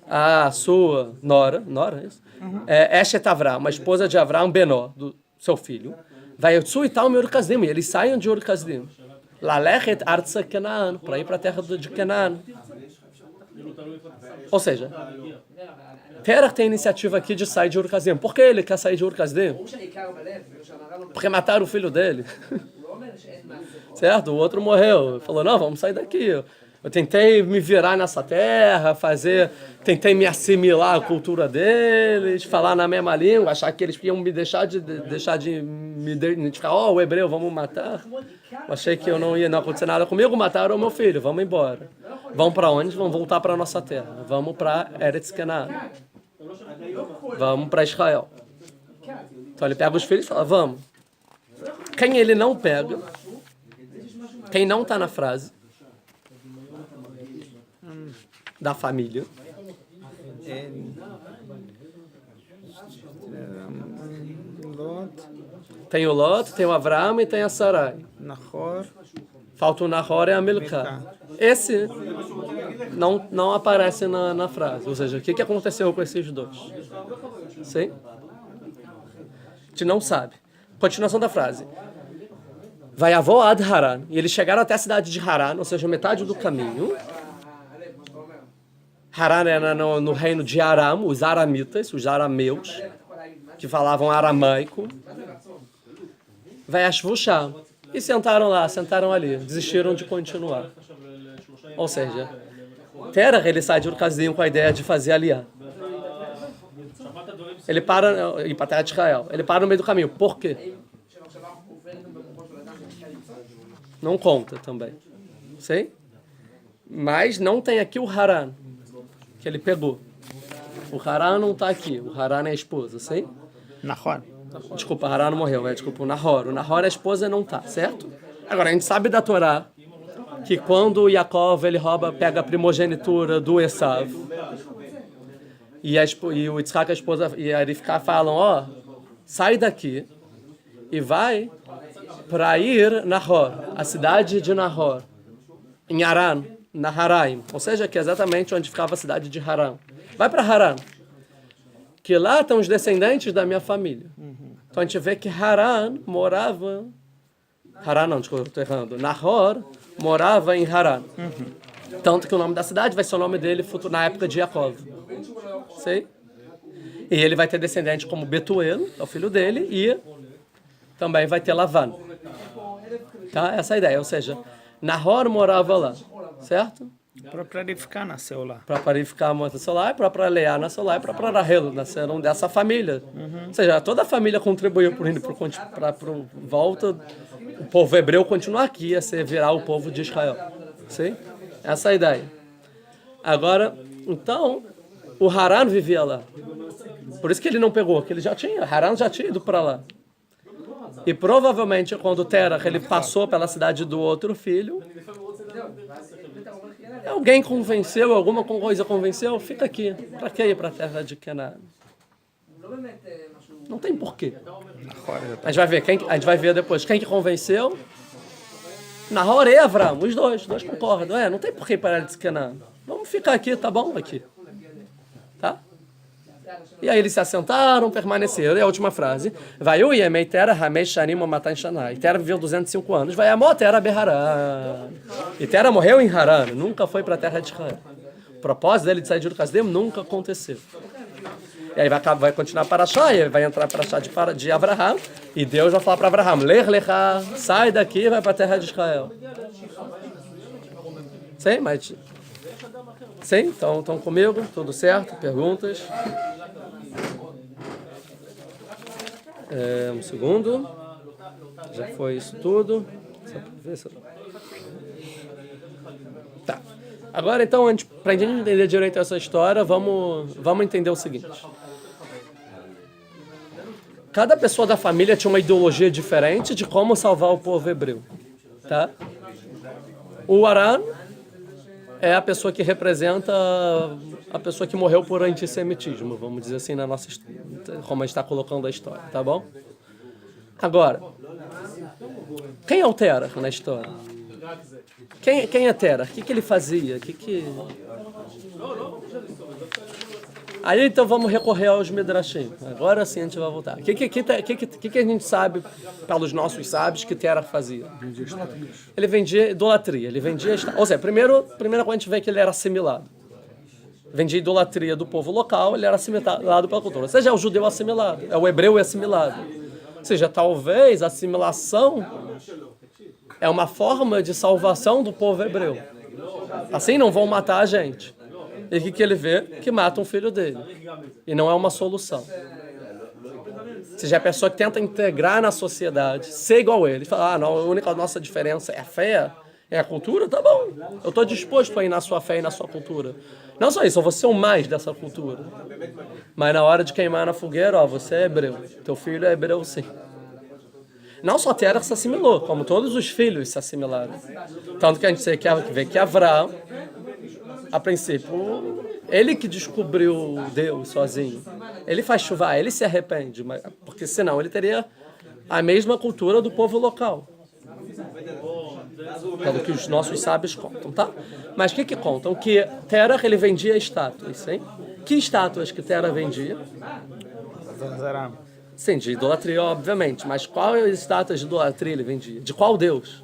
a sua nora, é isso? Eshet Avram, uma esposa de Avram Benó, do seu filho. Vai Yotzu e tal Ur Kasdim, e eles saem de Ur Kasdim. Lalechet Artsa Canaan, para ir para a terra de Canaan. Ou seja, Terach tem a iniciativa aqui de sair de Ur Kasdim. Por que ele quer sair de Ur Kasdim? Porque mataram o filho dele. Certo? O outro morreu. Falou, não, vamos sair daqui. Eu tentei me virar nessa terra, tentei me assimilar à cultura deles, falar na mesma língua, achar que eles iam me deixar de me identificar. O hebreu, vamos matar. Eu achei que não ia acontecer nada comigo, mataram o meu filho, vamos embora. Vamos para onde? Vamos voltar para a nossa terra. Vamos para Eretz Canaan. Vamos para Israel. Então ele pega os filhos e fala, vamos. Quem ele não pega, quem não está na frase da família, tem o Lot, tem o Avram e tem a Sarai. Nahor. Falta o Nahor e a Milcá. Esse não aparece na frase. Ou seja, o que aconteceu com esses dois? Sim? A gente não sabe. Continuação da frase. Vai avó ad Haran. E eles chegaram até a cidade de Haran, ou seja, metade do caminho. Haran era no reino de Aram, os aramitas, os arameus, que falavam aramaico. Vai Ashvushá. E sentaram ali, desistiram de continuar. Ou seja, Terach, ele sai de Ur Kasdim com a ideia de fazer aliá. Ele para, ir para a terra de Israel. Ele para no meio do caminho. Por quê? Não conta também. Sei? Mas não tem aqui o Haran, que ele pegou. O Haran não está aqui. O Haran é a esposa, sei? Nahor. Desculpa, Haran não morreu. Desculpa, o Nahor. O Nahor é a esposa não está, certo? Agora, a gente sabe da Torá que quando Yaakov ele pega a primogenitura do Esav, e o Yitzhak, a esposa, e a Rivka falam, sai daqui e vai para ir Nahor, a cidade de Nahor, em Haran, Naharaim, ou seja, que é exatamente onde ficava a cidade de Haran. Vai para Haran, que lá estão os descendentes da minha família. Então a gente vê que Haran morava... Haran não, desculpa, estou errando. Nahor morava em Haran. Tanto que o nome da cidade vai ser o nome dele na época de Yaakov. Sei? E ele vai ter descendente como Betuel, é o filho dele, e também vai ter Lavan. Tá? Essa é a ideia. Ou seja, Nahor morava lá. Certo? A própria Rivka nasceu lá. A própria Rivka nasceu lá, a própria Leá nasceu lá, e a própria Rahel nasceram dessa família. Ou seja, toda a família contribuiu para volta, o povo hebreu continuar aqui, a virar o povo de Israel. Sim? Essa é a ideia. Agora, então, o Haran vivia lá. Por isso que ele não pegou, que ele já tinha, Haran já tinha ido para lá. E provavelmente, quando Terach ele passou pela cidade do outro filho, alguém convenceu, alguma coisa convenceu, fica aqui. Para que ir para a terra de Canaã? Não tem porquê. A gente vai ver depois quem que convenceu. Nahor e Avram, os dois concordam. Não tem porquê para de Canaã. Vamos ficar aqui, tá bom? Aqui. Tá? E aí eles se assentaram, permaneceram. E a última frase. Vai o Yemei Tera Hamei Shanim Omatan Shanai. Tera viveu 205 anos. Vai Amó Tera Beharan. E Tera morreu em Haran. Nunca foi para a terra de Israel. O propósito dele de sair de Ur Kasdim nunca aconteceu. E aí vai continuar para Parashá, e vai entrar para Parashá de Abraham. E Deus vai falar para Abraham, Lech Lecha, sai daqui e vai para a terra de Israel. Sim, mas... Sim, estão comigo? Tudo certo? Perguntas? Um segundo. Já foi isso tudo. Tá. Agora, então, para a gente entender direito essa história, vamos entender o seguinte. Cada pessoa da família tinha uma ideologia diferente de como salvar o povo hebreu. Tá? O Haran é a pessoa que representa a pessoa que morreu por antissemitismo, vamos dizer assim, na nossa, como a gente está colocando a história, tá bom? Agora, Quem é o Terach na história? Quem é Terach? O que ele fazia? Aí então vamos recorrer aos Midrashim. Agora sim a gente vai voltar. O que a gente sabe, pelos nossos sábios, que Terach fazia? Ele vendia idolatria. Ou seja, primeira coisa a gente vê que ele era assimilado. Vendia idolatria do povo local, ele era assimilado pela cultura. Ou seja, é o judeu assimilado, é o hebreu assimilado. Ou seja, talvez a assimilação é uma forma de salvação do povo hebreu. Assim não vão matar a gente. E o que ele vê? Que mata um filho dele. E não é uma solução. Ou seja, a pessoa que tenta integrar na sociedade, ser igual a ele, fala, não, a única nossa diferença é a fé, é a cultura, tá bom. Eu estou disposto a ir na sua fé e na sua cultura. Não só isso, eu vou ser o mais dessa cultura. Mas na hora de queimar na fogueira, ó, você é hebreu. Teu filho é hebreu sim. Não só Terach se assimilou, como todos os filhos se assimilaram. Tanto que a gente vê que Avraham, a princípio, ele que descobriu Deus sozinho. Ele faz chuva, ele se arrepende, porque senão ele teria a mesma cultura do povo local. Pelo que os nossos sábios contam, tá? Mas o que contam? Que Terach, ele vendia estátuas, hein? Que estátuas que Terach vendia? Sim, de idolatria, obviamente. Mas qual estátuas de idolatria ele vendia? De qual Deus?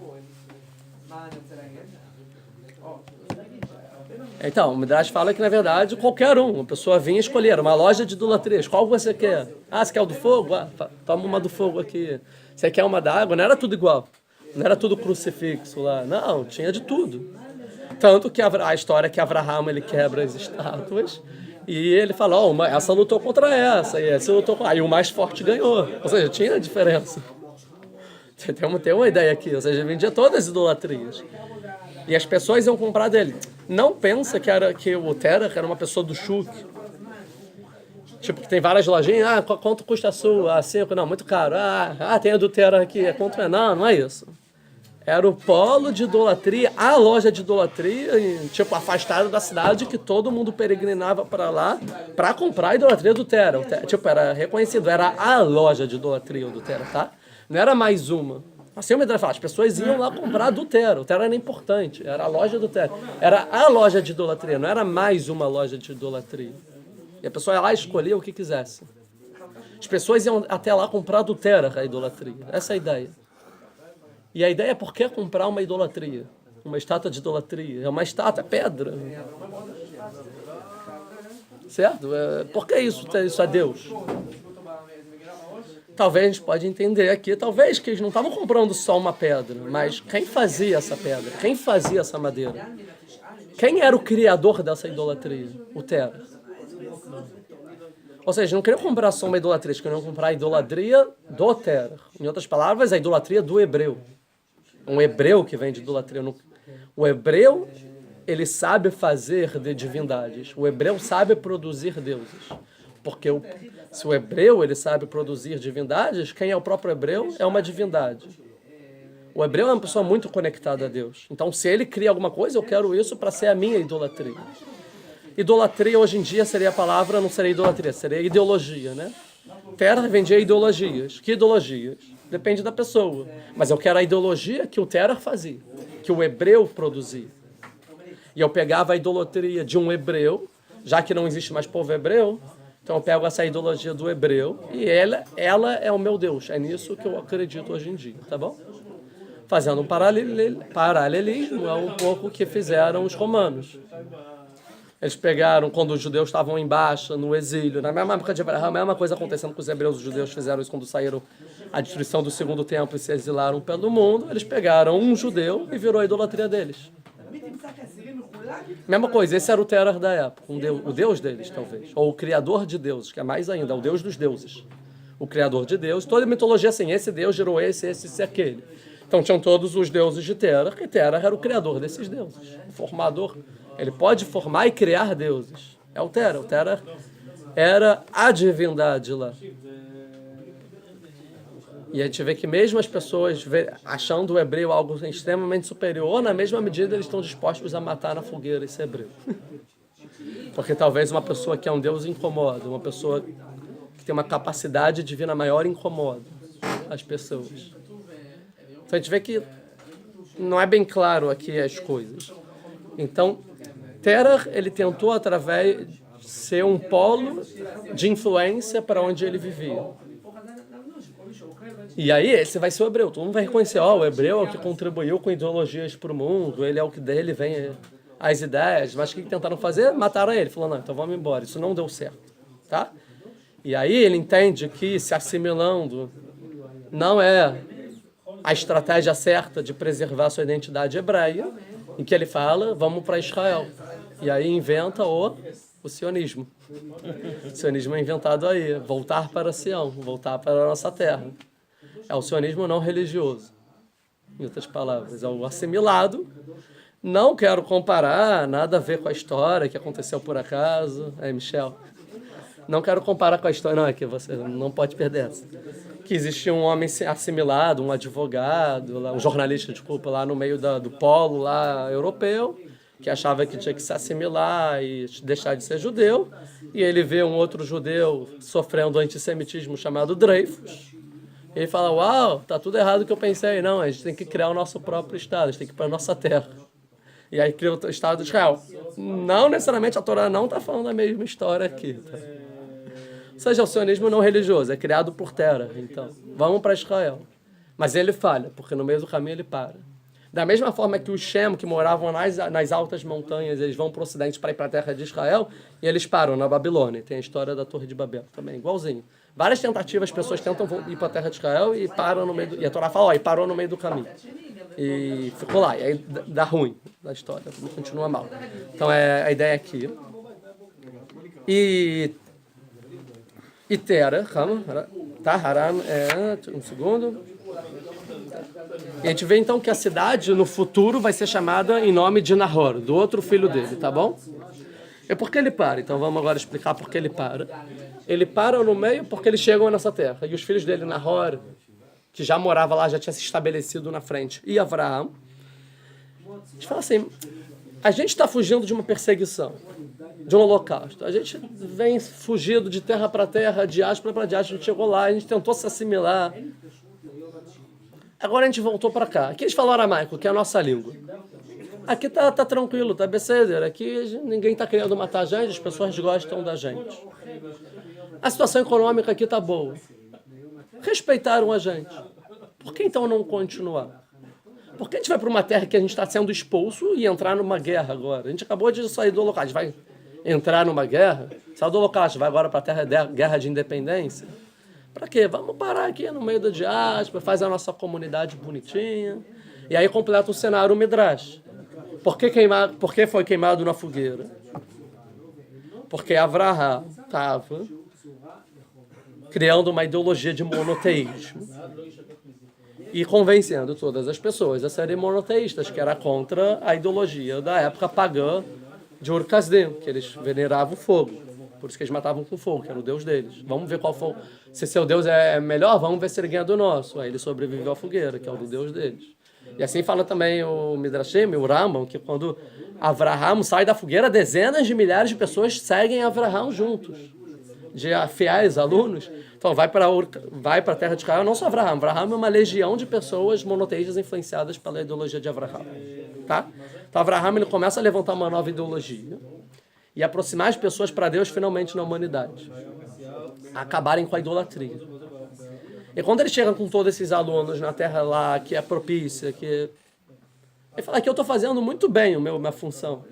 Então, o Midrash fala que, na verdade, qualquer uma pessoa vinha escolher uma loja de idolatrias. Qual você quer? Ah, você quer o do fogo? Ah, toma uma do fogo aqui. Você quer uma da água? Não era tudo igual. Não era tudo crucifixo lá. Não, tinha de tudo. Tanto que a história é que Avraham, ele quebra as estátuas e ele fala, essa lutou contra essa, e essa lutou contra... Aí o mais forte ganhou. Ou seja, tinha diferença. Tem uma ideia aqui. Ou seja, vendia todas as idolatrias. E as pessoas iam comprar dele. Não pensa que o Terach era uma pessoa do Shuk. Tipo, que tem várias lojinhas. Ah, quanto custa a sua? Ah, 5? Não, muito caro. Tem a do Terach aqui. Quanto é? Não é isso. Era o polo de idolatria, a loja de idolatria, tipo, afastada da cidade, que todo mundo peregrinava para lá para comprar a idolatria do Terach. Tipo, era reconhecido, era a loja de idolatria do Terach, tá? Não era mais uma. Assim o Midrash fala, as pessoas iam lá comprar do Terach. O Terach era importante, era a loja do Terach. Era a loja de idolatria, não era mais uma loja de idolatria. E a pessoa ia lá e escolhia o que quisesse. As pessoas iam até lá comprar do Terach a idolatria. Essa é a ideia. E a ideia é por que comprar uma idolatria? Uma estátua de idolatria. É uma estátua, é pedra. Certo? Por que isso é Deus? Talvez a gente pode entender aqui, talvez que eles não estavam comprando só uma pedra, mas quem fazia essa pedra? Quem fazia essa madeira? Quem era o criador dessa idolatria? O Terach. Ou seja, não queriam comprar só uma idolatria, eles queriam comprar a idolatria do Terach. Em outras palavras, a idolatria do hebreu. Um hebreu que vem de idolatria. O hebreu, ele sabe fazer de divindades. O hebreu sabe produzir deuses. Porque se o hebreu ele sabe produzir divindades, quem é o próprio hebreu é uma divindade. O hebreu é uma pessoa muito conectada a Deus. Então, se ele cria alguma coisa, eu quero isso para ser a minha idolatria. Idolatria, hoje em dia, seria a palavra, não seria idolatria, seria ideologia, né? Terach vendia ideologias. Que ideologias? Depende da pessoa. Mas eu quero a ideologia que o Terach fazia, que o hebreu produzia. E eu pegava a idolatria de um hebreu, já que não existe mais povo hebreu, então eu pego essa ideologia do hebreu e ela é o meu Deus. É nisso que eu acredito hoje em dia, tá bom? Fazendo um paralelismo, é um pouco o que fizeram os romanos. Eles pegaram, quando os judeus estavam em baixa, no exílio, na mesma época de Abraham, a mesma coisa acontecendo com os hebreus, os judeus fizeram isso quando saíram a destruição do segundo templo e se exilaram pelo mundo. Eles pegaram um judeu e virou a idolatria deles. Mesma coisa, esse era o Terach da época, o deus deles, talvez. Ou o criador de deuses, que é mais ainda, o deus dos deuses. O criador de Deus. Toda a mitologia assim, esse deus gerou esse e aquele. Então tinham todos os deuses de Terach, e Terach era o criador desses deuses. O formador. Ele pode formar e criar deuses. É o Terach. O Terach era a divindade lá. E a gente vê que mesmo as pessoas achando o hebreu algo extremamente superior, na mesma medida eles estão dispostos a matar na fogueira esse hebreu. Porque talvez uma pessoa que é um Deus incomoda, uma pessoa que tem uma capacidade divina maior incomoda as pessoas. Então a gente vê que não é bem claro aqui as coisas. Então, Terah, ele tentou através ser um polo de influência para onde ele vivia. E aí esse vai ser o hebreu. Todo mundo vai reconhecer, o hebreu é o que contribuiu com ideologias para o mundo, ele é o que dele vem as ideias, mas o que tentaram fazer? Mataram ele. Falou, não, então vamos embora, isso não deu certo. Tá? E aí ele entende que se assimilando não é a estratégia certa de preservar sua identidade hebreia, em que ele fala, vamos para Israel. E aí inventa o sionismo. O sionismo é inventado aí, voltar para Sião, voltar para a nossa terra. É o sionismo não religioso. Em outras palavras, é o assimilado. Não quero comparar, nada a ver com a história que aconteceu por acaso. Michel. Não quero comparar com a história, não, é que você não pode perder essa. Que existia um homem assimilado, um advogado, um jornalista, desculpa, lá no meio do polo lá europeu, que achava que tinha que se assimilar e deixar de ser judeu, e ele vê um outro judeu sofrendo antissemitismo chamado Dreyfus. Ele fala, uau, tá tudo errado o que eu pensei. Não, a gente tem que criar o nosso próprio Estado, a gente tem que ir para a nossa terra. E aí cria o Estado de Israel. Não necessariamente a Torá não está falando a mesma história aqui. Tá? Ou seja, o sionismo não religioso, é criado por Terah. Então, vamos para Israel. Mas ele falha, porque no meio do caminho ele para. Da mesma forma que os Shem, que moravam nas altas montanhas, eles vão para o ocidente para ir para a terra de Israel, e eles param na Babilônia. Tem a história da Torre de Babel também, igualzinho. Várias tentativas, as pessoas tentam ir para a terra de Israel e param no meio do... E a Torá fala, e parou no meio do caminho. E ficou lá, e aí dá ruim da história, continua mal. Então a ideia aqui. E Terah, calma, tá, Haran, um segundo. E a gente vê então que a cidade no futuro vai ser chamada em nome de Nahor, do outro filho dele, tá bom? É porque ele para, então vamos agora explicar por que ele para. Ele para no meio porque eles chegam nessa terra. E os filhos dele, Nahor, que já morava lá, já tinha se estabelecido na frente, e Avraham, a gente fala assim, a gente está fugindo de uma perseguição, de um holocausto. A gente vem fugido de terra para terra, de diáspora para diáspora, a gente chegou lá, a gente tentou se assimilar. Agora a gente voltou para cá. Aqui eles falam aramaico, que é a nossa língua. Aqui tá tranquilo, tá beceder. Aqui ninguém está querendo matar a gente, as pessoas gostam da gente. A situação econômica aqui tá boa. Respeitaram a gente. Por que então não continuar? Por que a gente vai para uma terra que a gente está sendo expulso e entrar numa guerra agora? A gente acabou de sair do holocausto, vai entrar numa guerra? Saiu do holocausto, vai agora para a terra guerra de independência? Para quê? Vamos parar aqui no meio da diáspora, faz a nossa comunidade bonitinha. E aí completa o cenário o Midrash. Por que foi queimado na fogueira? Porque Avraham estava criando uma ideologia de monoteísmo e convencendo todas as pessoas a serem monoteístas, que era contra a ideologia da época pagã de Ur-Kasdim, que eles veneravam o fogo. Por isso que eles matavam com fogo, que era o deus deles. Vamos ver qual foi. Se seu deus é melhor, vamos ver se ele ganha do nosso. Aí ele sobreviveu à fogueira, que é o do deus deles. E assim fala também o Midrashim, o Rambam, que quando Avraham sai da fogueira, dezenas de milhares de pessoas seguem Avraham juntos. De fiéis alunos. Então vai para a terra de Israel, não só Avraham. Avraham é uma legião de pessoas monoteístas influenciadas pela ideologia de Avraham. Tá? Então Avraham ele começa a levantar uma nova ideologia e aproximar as pessoas para Deus finalmente na humanidade. Acabarem com a idolatria. E quando ele chega com todos esses alunos na terra lá, que é propícia, ele fala que eu estou fazendo muito bem minha função.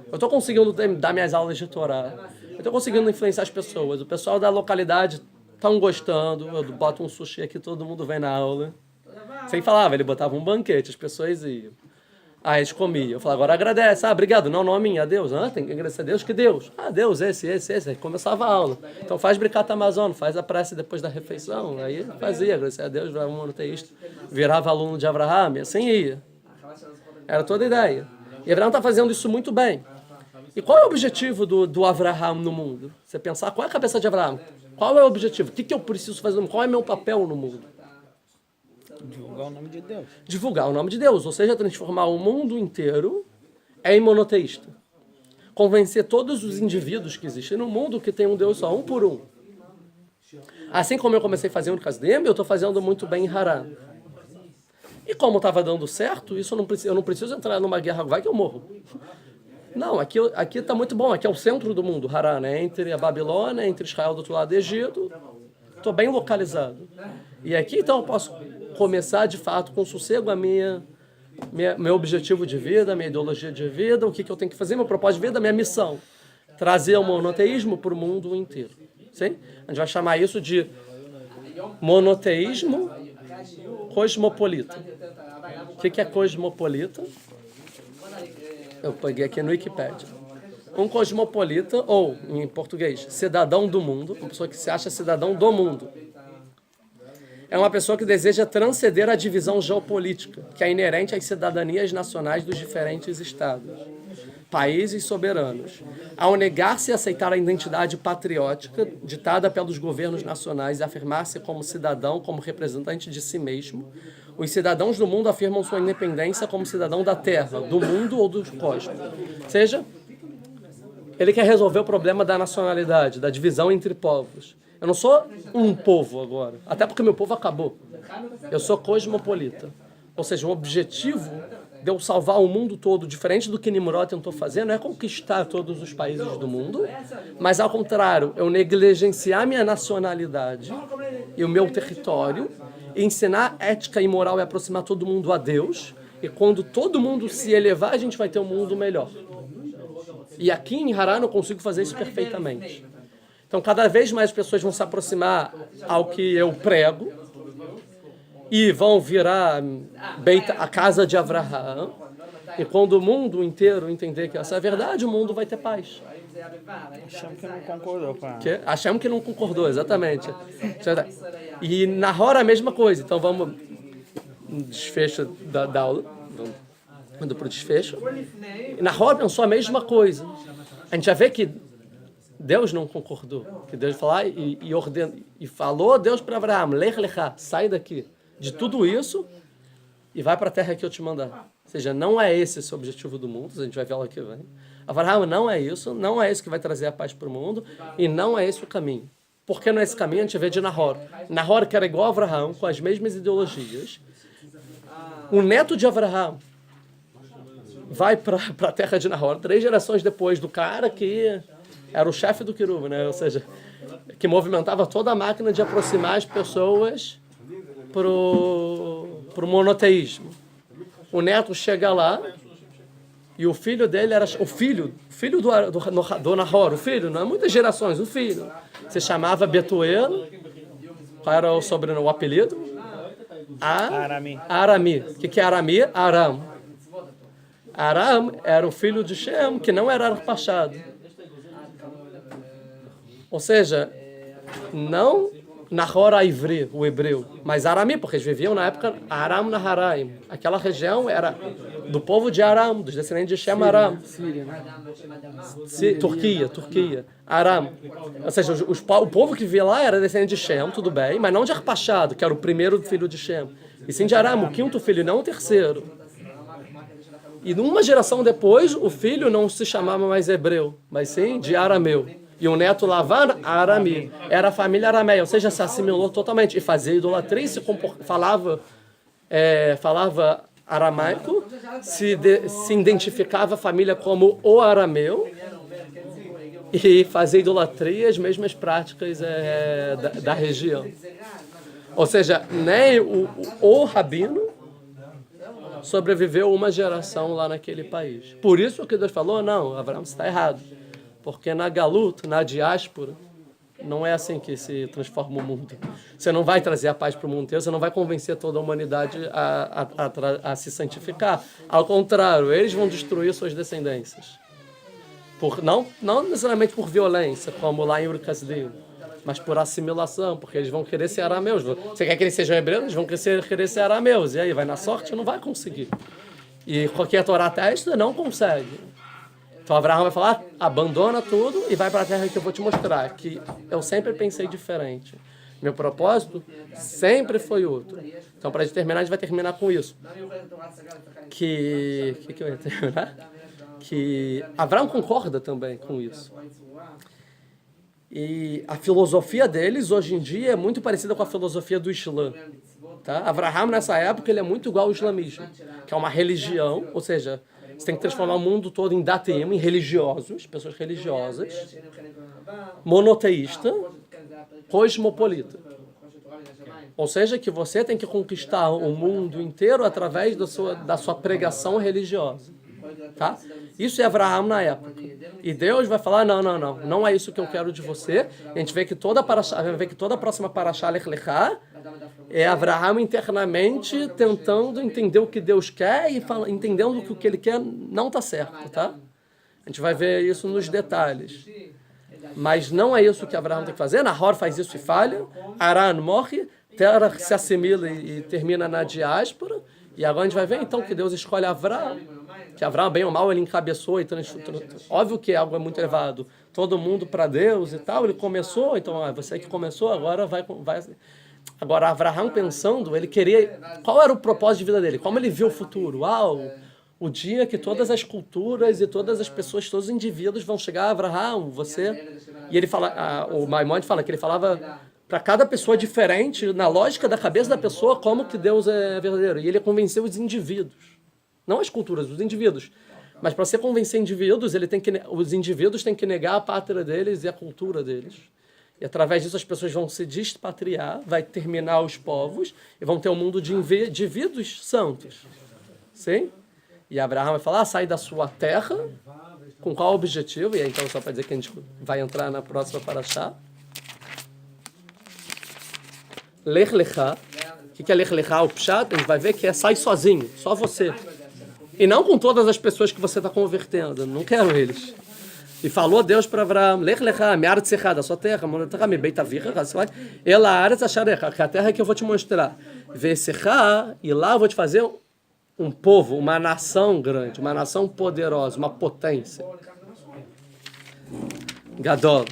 Eu estou conseguindo dar minhas aulas de Torá. Eu estou conseguindo influenciar as pessoas. O pessoal da localidade estão gostando. Eu boto um sushi aqui, todo mundo vem na aula. Sem falava, ele botava um banquete, as pessoas iam. Aí eles comiam. Eu falava, agora agradece. Obrigado. Não, nome a Deus. Tem que agradecer a Deus. Que Deus? Deus, esse. Aí começava a aula. Então faz Bricata Amazônia, faz a prece depois da refeição. Aí fazia, agradecer a Deus, virava um monoteísta. Virava aluno de Avraham e assim ia. Era toda a ideia. E Avraham está fazendo isso muito bem. E qual é o objetivo do Avraham no mundo? Você pensar, qual é a cabeça de Avraham? Qual é o objetivo? O que eu preciso fazer no mundo? Qual é meu papel no mundo? Divulgar o nome de Deus. Divulgar o nome de Deus, ou seja, transformar o mundo inteiro em monoteísta. Convencer todos os indivíduos que existem no mundo que tem um Deus só, um por um. Assim como eu comecei a fazer no Kasdim, eu estou fazendo muito bem em Haran. E como estava dando certo, isso eu não preciso entrar numa guerra, vai que eu morro. Não, aqui está muito bom, aqui é o centro do mundo, Harã, né? Entre a Babilônia, entre Israel do outro lado do Egito, estou bem localizado. E aqui então eu posso começar de fato com sossego a meu objetivo de vida, minha ideologia de vida, o que eu tenho que fazer, meu propósito de vida, minha missão. Trazer o monoteísmo para o mundo inteiro. Sim? A gente vai chamar isso de monoteísmo cosmopolita. O que é cosmopolita? Eu peguei aqui no Wikipedia. Um cosmopolita, ou, em português, cidadão do mundo, uma pessoa que se acha cidadão do mundo. É uma pessoa que deseja transcender a divisão geopolítica, que é inerente às cidadanias nacionais dos diferentes estados, países soberanos. Ao negar-se a aceitar a identidade patriótica ditada pelos governos nacionais e afirmar-se como cidadão, como representante de si mesmo, os cidadãos do mundo afirmam sua independência como cidadão da Terra, do mundo ou do cosmos. Ou seja, ele quer resolver o problema da nacionalidade, da divisão entre povos. Eu não sou um povo agora, até porque meu povo acabou. Eu sou cosmopolita. Ou seja, o objetivo de eu salvar o mundo todo, diferente do que Nimrod tentou fazer, não é conquistar todos os países do mundo, mas, ao contrário, eu negligenciar minha nacionalidade e o meu território, e ensinar ética e moral e aproximar todo mundo a Deus, e quando todo mundo se elevar, a gente vai ter um mundo melhor. E aqui em Harã eu consigo fazer isso perfeitamente. Então, cada vez mais pessoas vão se aproximar ao que eu prego e vão virar a casa de Avraham. E quando o mundo inteiro entender que essa é a verdade, o mundo vai ter paz. Hashem que não concordou com a... Hashem que não concordou, exatamente. E na hora a mesma coisa. Então vamos no desfecho da aula. Indo para o desfecho. E na hora pensou a mesma coisa. A gente já vê que Deus não concordou. Que Deus falou e falou Deus para Abraão, Lech Lechá, sai daqui de tudo isso e vai para a terra que eu te mandar. Ou seja, não é esse o objetivo do mundo, a gente vai ver lá que vem. Abraão, não é isso que vai trazer a paz para o mundo e não é esse o caminho. Por que não é esse caminho? A gente vê de Nahor. Nahor, que era igual a Abraão, com as mesmas ideologias. O neto de Abraão vai para a terra de Nahor, 3 gerações depois do cara que era o chefe do Quiruv, né? Ou seja, que movimentava toda a máquina de aproximar as pessoas para o monoteísmo. O neto chega lá e o filho dele era... O filho do Nahor, o filho, não é muitas gerações, o filho. Se chamava Betuel. Qual era o sobrenome, o apelido? Arami. O que é Arami? Aram. Aram era o filho de Shem, que não era Arpachad. Ou seja, não Nahor Ivri, o hebreu, mas Arami, porque eles viviam na época Aram Naharaim. Aquela região era do povo de Aram, dos descendentes de Shem Aram. Síria, né? Turquia. Aram. Ou seja, o povo que vivia lá era descendente de Shem, tudo bem, mas não de Arpachad, que era o primeiro filho de Shem. E sim de Aram, o 5º filho, não o 3º. E numa geração depois, o filho não se chamava mais hebreu, mas sim de arameu. E o neto Lavan, Arami. Era a família arameia, ou seja, se assimilou totalmente. E fazia idolatria, falava aramaico, se identificava a família como o arameu e fazia idolatria, as mesmas práticas da região. Ou seja, nem o rabino sobreviveu uma geração lá naquele país. Por isso que Deus falou, não, Abraão está errado. Porque na Galut, na diáspora, não é assim que se transforma o mundo. Você não vai trazer a paz para o mundo inteiro, você não vai convencer toda a humanidade a se santificar. Ao contrário, eles vão destruir suas descendências. Não necessariamente por violência, como lá em Ur-Kasdim, mas por assimilação, porque eles vão querer ser arameus. Você quer que eles sejam hebreus? Eles vão querer ser arameus. E aí, vai na sorte? Não vai conseguir. E qualquer a Torá testa, não consegue. Então Abraão vai falar, abandona tudo e vai para a terra que eu vou te mostrar, que eu sempre pensei diferente. Meu propósito sempre foi outro. Então, para terminar, a gente vai terminar com isso. Que eu ia terminar? Que Abraão concorda também com isso. E a filosofia deles, hoje em dia, é muito parecida com a filosofia do Islã. Tá? Avraham, nessa época, ele é muito igual ao islamismo, que é uma religião, ou seja, você tem que transformar o mundo todo em datim, em religiosos, pessoas religiosas, monoteísta, cosmopolita. Ou seja, que você tem que conquistar o mundo inteiro através da sua pregação religiosa. Tá? Isso é Avraham na época. E Deus vai falar, não é isso que eu quero de você. A gente vê que toda a próxima Parashá Lech Lechá é Avraham internamente tentando entender o que Deus quer e entendendo que o que ele quer não está certo. Tá? A gente vai ver isso nos detalhes. Mas não é isso que Avraham tem que fazer. Nahor faz isso e falha. Aran morre. Terah se assimila e termina na diáspora. E agora a gente vai ver então que Deus escolhe Avraham. Que Avraham, bem ou mal, ele encabeçou. Então, óbvio que algo é muito elevado. Todo mundo para Deus e tal. Ele começou, então você que começou, agora vai. Agora, Avraham pensando, ele queria. Qual era o propósito de vida dele? Como ele viu o futuro? O dia que todas as culturas e todas as pessoas, todos os indivíduos vão chegar a Avraham, você. E ele fala, o Maimonides fala que ele falava para cada pessoa diferente, na lógica da cabeça da pessoa, como que Deus é verdadeiro. E ele convenceu os indivíduos. Não as culturas, os indivíduos. Mas para você convencer indivíduos, os indivíduos têm que negar a pátria deles e a cultura deles. E através disso as pessoas vão se despatriar, vai terminar os povos e vão ter um mundo de indivíduos santos. Sim? E Abraão vai falar, sai da sua terra, com qual objetivo? E aí então só para dizer que a gente vai entrar na próxima paraxá. Lech Lechá. O que é Lech Lechá? O Pshat, a gente vai ver que é sai sozinho, só você. E não com todas as pessoas que você está convertendo, não quero eles. E falou Deus para Abraão, Lech Lechá, me aretz echá, da sua terra, me beita virra, ela aretz acharecha, que é a terra que eu vou te mostrar. Ve'sechá, e lá eu vou te fazer um povo, uma nação grande, uma nação poderosa, uma potência. Gadol.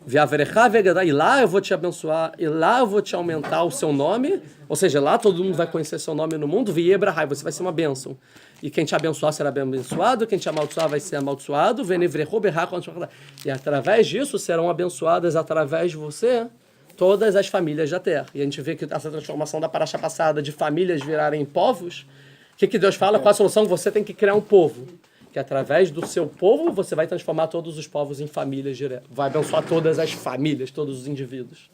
E lá eu vou te abençoar, e lá eu vou te aumentar o seu nome, ou seja, lá todo mundo vai conhecer seu nome no mundo, Viebrahai, você vai ser uma bênção. E quem te abençoar será bem abençoado, quem te amaldiçoar vai ser amaldiçoado, e através disso serão abençoadas através de você todas as famílias da terra. E a gente vê que essa transformação da paraxá passada de famílias virarem povos, o que Deus fala? Qual a solução? Você tem que criar um povo. Que através do seu povo você vai transformar todos os povos em famílias direto. Vai abençoar todas as famílias, todos os indivíduos.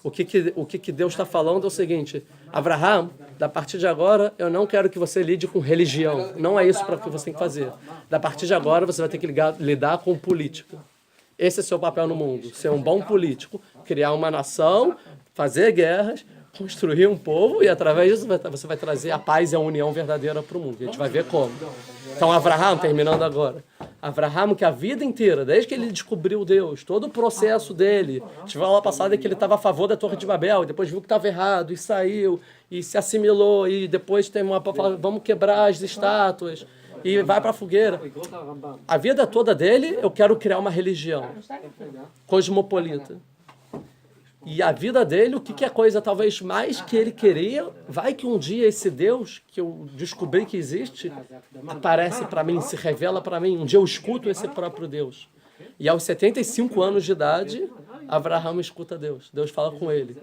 O que Deus está falando é o seguinte, Avraham, da partir de agora, eu não quero que você lide com religião. Não é isso para o que você tem que fazer. Da partir de agora, você vai ter que lidar com política. Esse é o seu papel no mundo. Ser um bom político, criar uma nação, fazer guerras, construir um povo e através disso você vai trazer a paz e a união verdadeira para o mundo. A gente vai ver como. Então, Avraham, terminando agora. Avraham, que a vida inteira, desde que ele descobriu Deus, todo o processo dele, tive lá passada que ele estava a favor da Torre de Babel, depois viu que estava errado e saiu, e se assimilou, e depois tem vamos quebrar as estátuas, e vai para a fogueira. A vida toda dele, eu quero criar uma religião cosmopolita. E a vida dele, o que é a coisa talvez mais que ele queria, vai que um dia esse Deus, que eu descobri que existe, aparece para mim, se revela para mim, um dia eu escuto esse próprio Deus. E aos 75 anos de idade, Avraham escuta Deus. Deus fala com ele.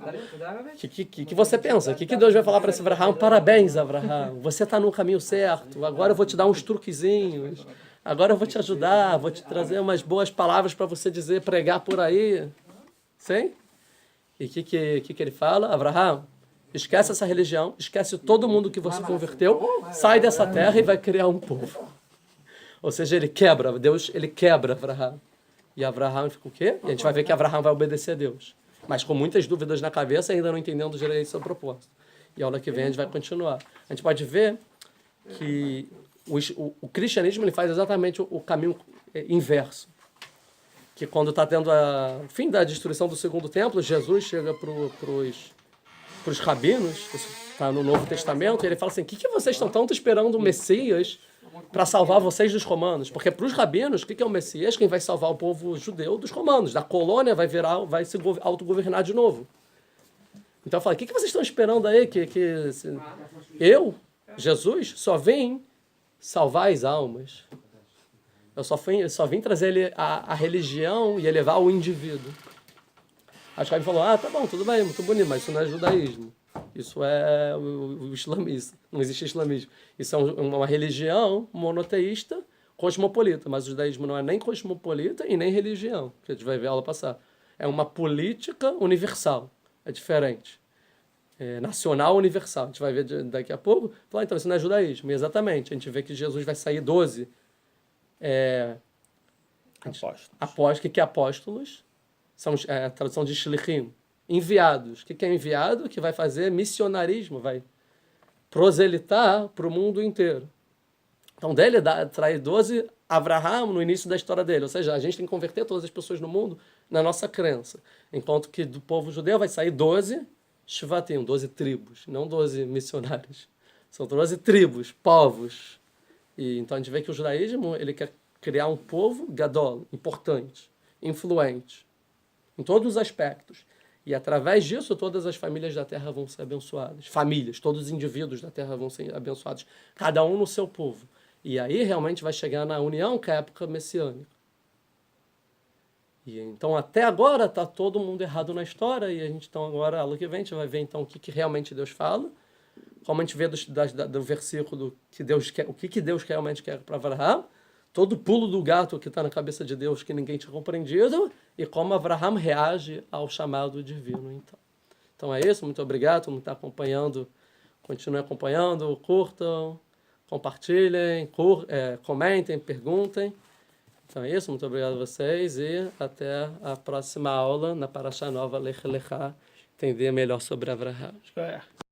O que você pensa? O que Deus vai falar para esse Avraham? Parabéns, Avraham, você está no caminho certo, agora eu vou te dar uns truquezinhos, agora eu vou te ajudar, vou te trazer umas boas palavras para você dizer, pregar por aí. Sim? E o que ele fala? Avraham, esquece essa religião, esquece todo mundo que você converteu, sai dessa terra e vai criar um povo. Ou seja, ele quebra, Deus, ele quebra Avraham. E Avraham fica o quê? E a gente vai ver que Avraham vai obedecer a Deus. Mas com muitas dúvidas na cabeça, ainda não entendendo direito seu propósito. E a aula que vem a gente vai continuar. A gente pode ver que o cristianismo ele faz exatamente o caminho inverso. Que quando está tendo o fim da destruição do segundo templo, Jesus chega para os rabinos, isso está no Novo Testamento, e ele fala assim, o que vocês estão tanto esperando o Messias para salvar vocês dos romanos? Porque para os rabinos, o que é o Messias? Quem vai salvar o povo judeu dos romanos. Da colônia vai se autogovernar de novo. Então eu falo, o que vocês estão esperando aí? Eu, Jesus, só vim salvar as almas. Eu só vim trazer a religião e elevar o indivíduo. Acho que ele falou, tá bom, tudo bem, muito bonito, mas isso não é judaísmo. Isso é o islamismo. Não existe islamismo. Isso é uma religião monoteísta, cosmopolita. Mas o judaísmo não é nem cosmopolita e nem religião, que a gente vai ver a aula passar. É uma política universal. É diferente. É nacional universal. A gente vai ver daqui a pouco. Falar, então, isso não é judaísmo. E exatamente. A gente vê que Jesus vai sair 12 apóstolos. O que é apóstolos? São a tradução de shlichim. Enviados. O que é enviado? Que vai fazer missionarismo, vai proselitar para o mundo inteiro. Então, dele traz 12 Avraham no início da história dele. Ou seja, a gente tem que converter todas as pessoas no mundo na nossa crença. Enquanto que do povo judeu vai sair 12 Shvatim, 12 tribos, não 12 missionários. São 12 tribos, povos. E então a gente vê que o judaísmo ele quer criar um povo gadol, importante, influente, em todos os aspectos. E através disso, todas as famílias da terra vão ser abençoadas. Famílias, todos os indivíduos da terra vão ser abençoados. Cada um no seu povo. E aí realmente vai chegar na união, que é a época messiânica. E então até agora está todo mundo errado na história. E a gente então agora, aula que vem, a gente vai ver então o que realmente Deus fala. Como a gente vê do versículo que Deus quer, o que Deus realmente quer para Avraham. Todo o pulo do gato que está na cabeça de Deus que ninguém tinha compreendido, e como Avraham reage ao chamado divino. Então é isso, muito obrigado, todo mundo está acompanhando, continue acompanhando, curtam, compartilhem, comentem, perguntem. Então é isso, muito obrigado a vocês e até a próxima aula na Parashá Nova Lech Lechá, entender melhor sobre Avraham.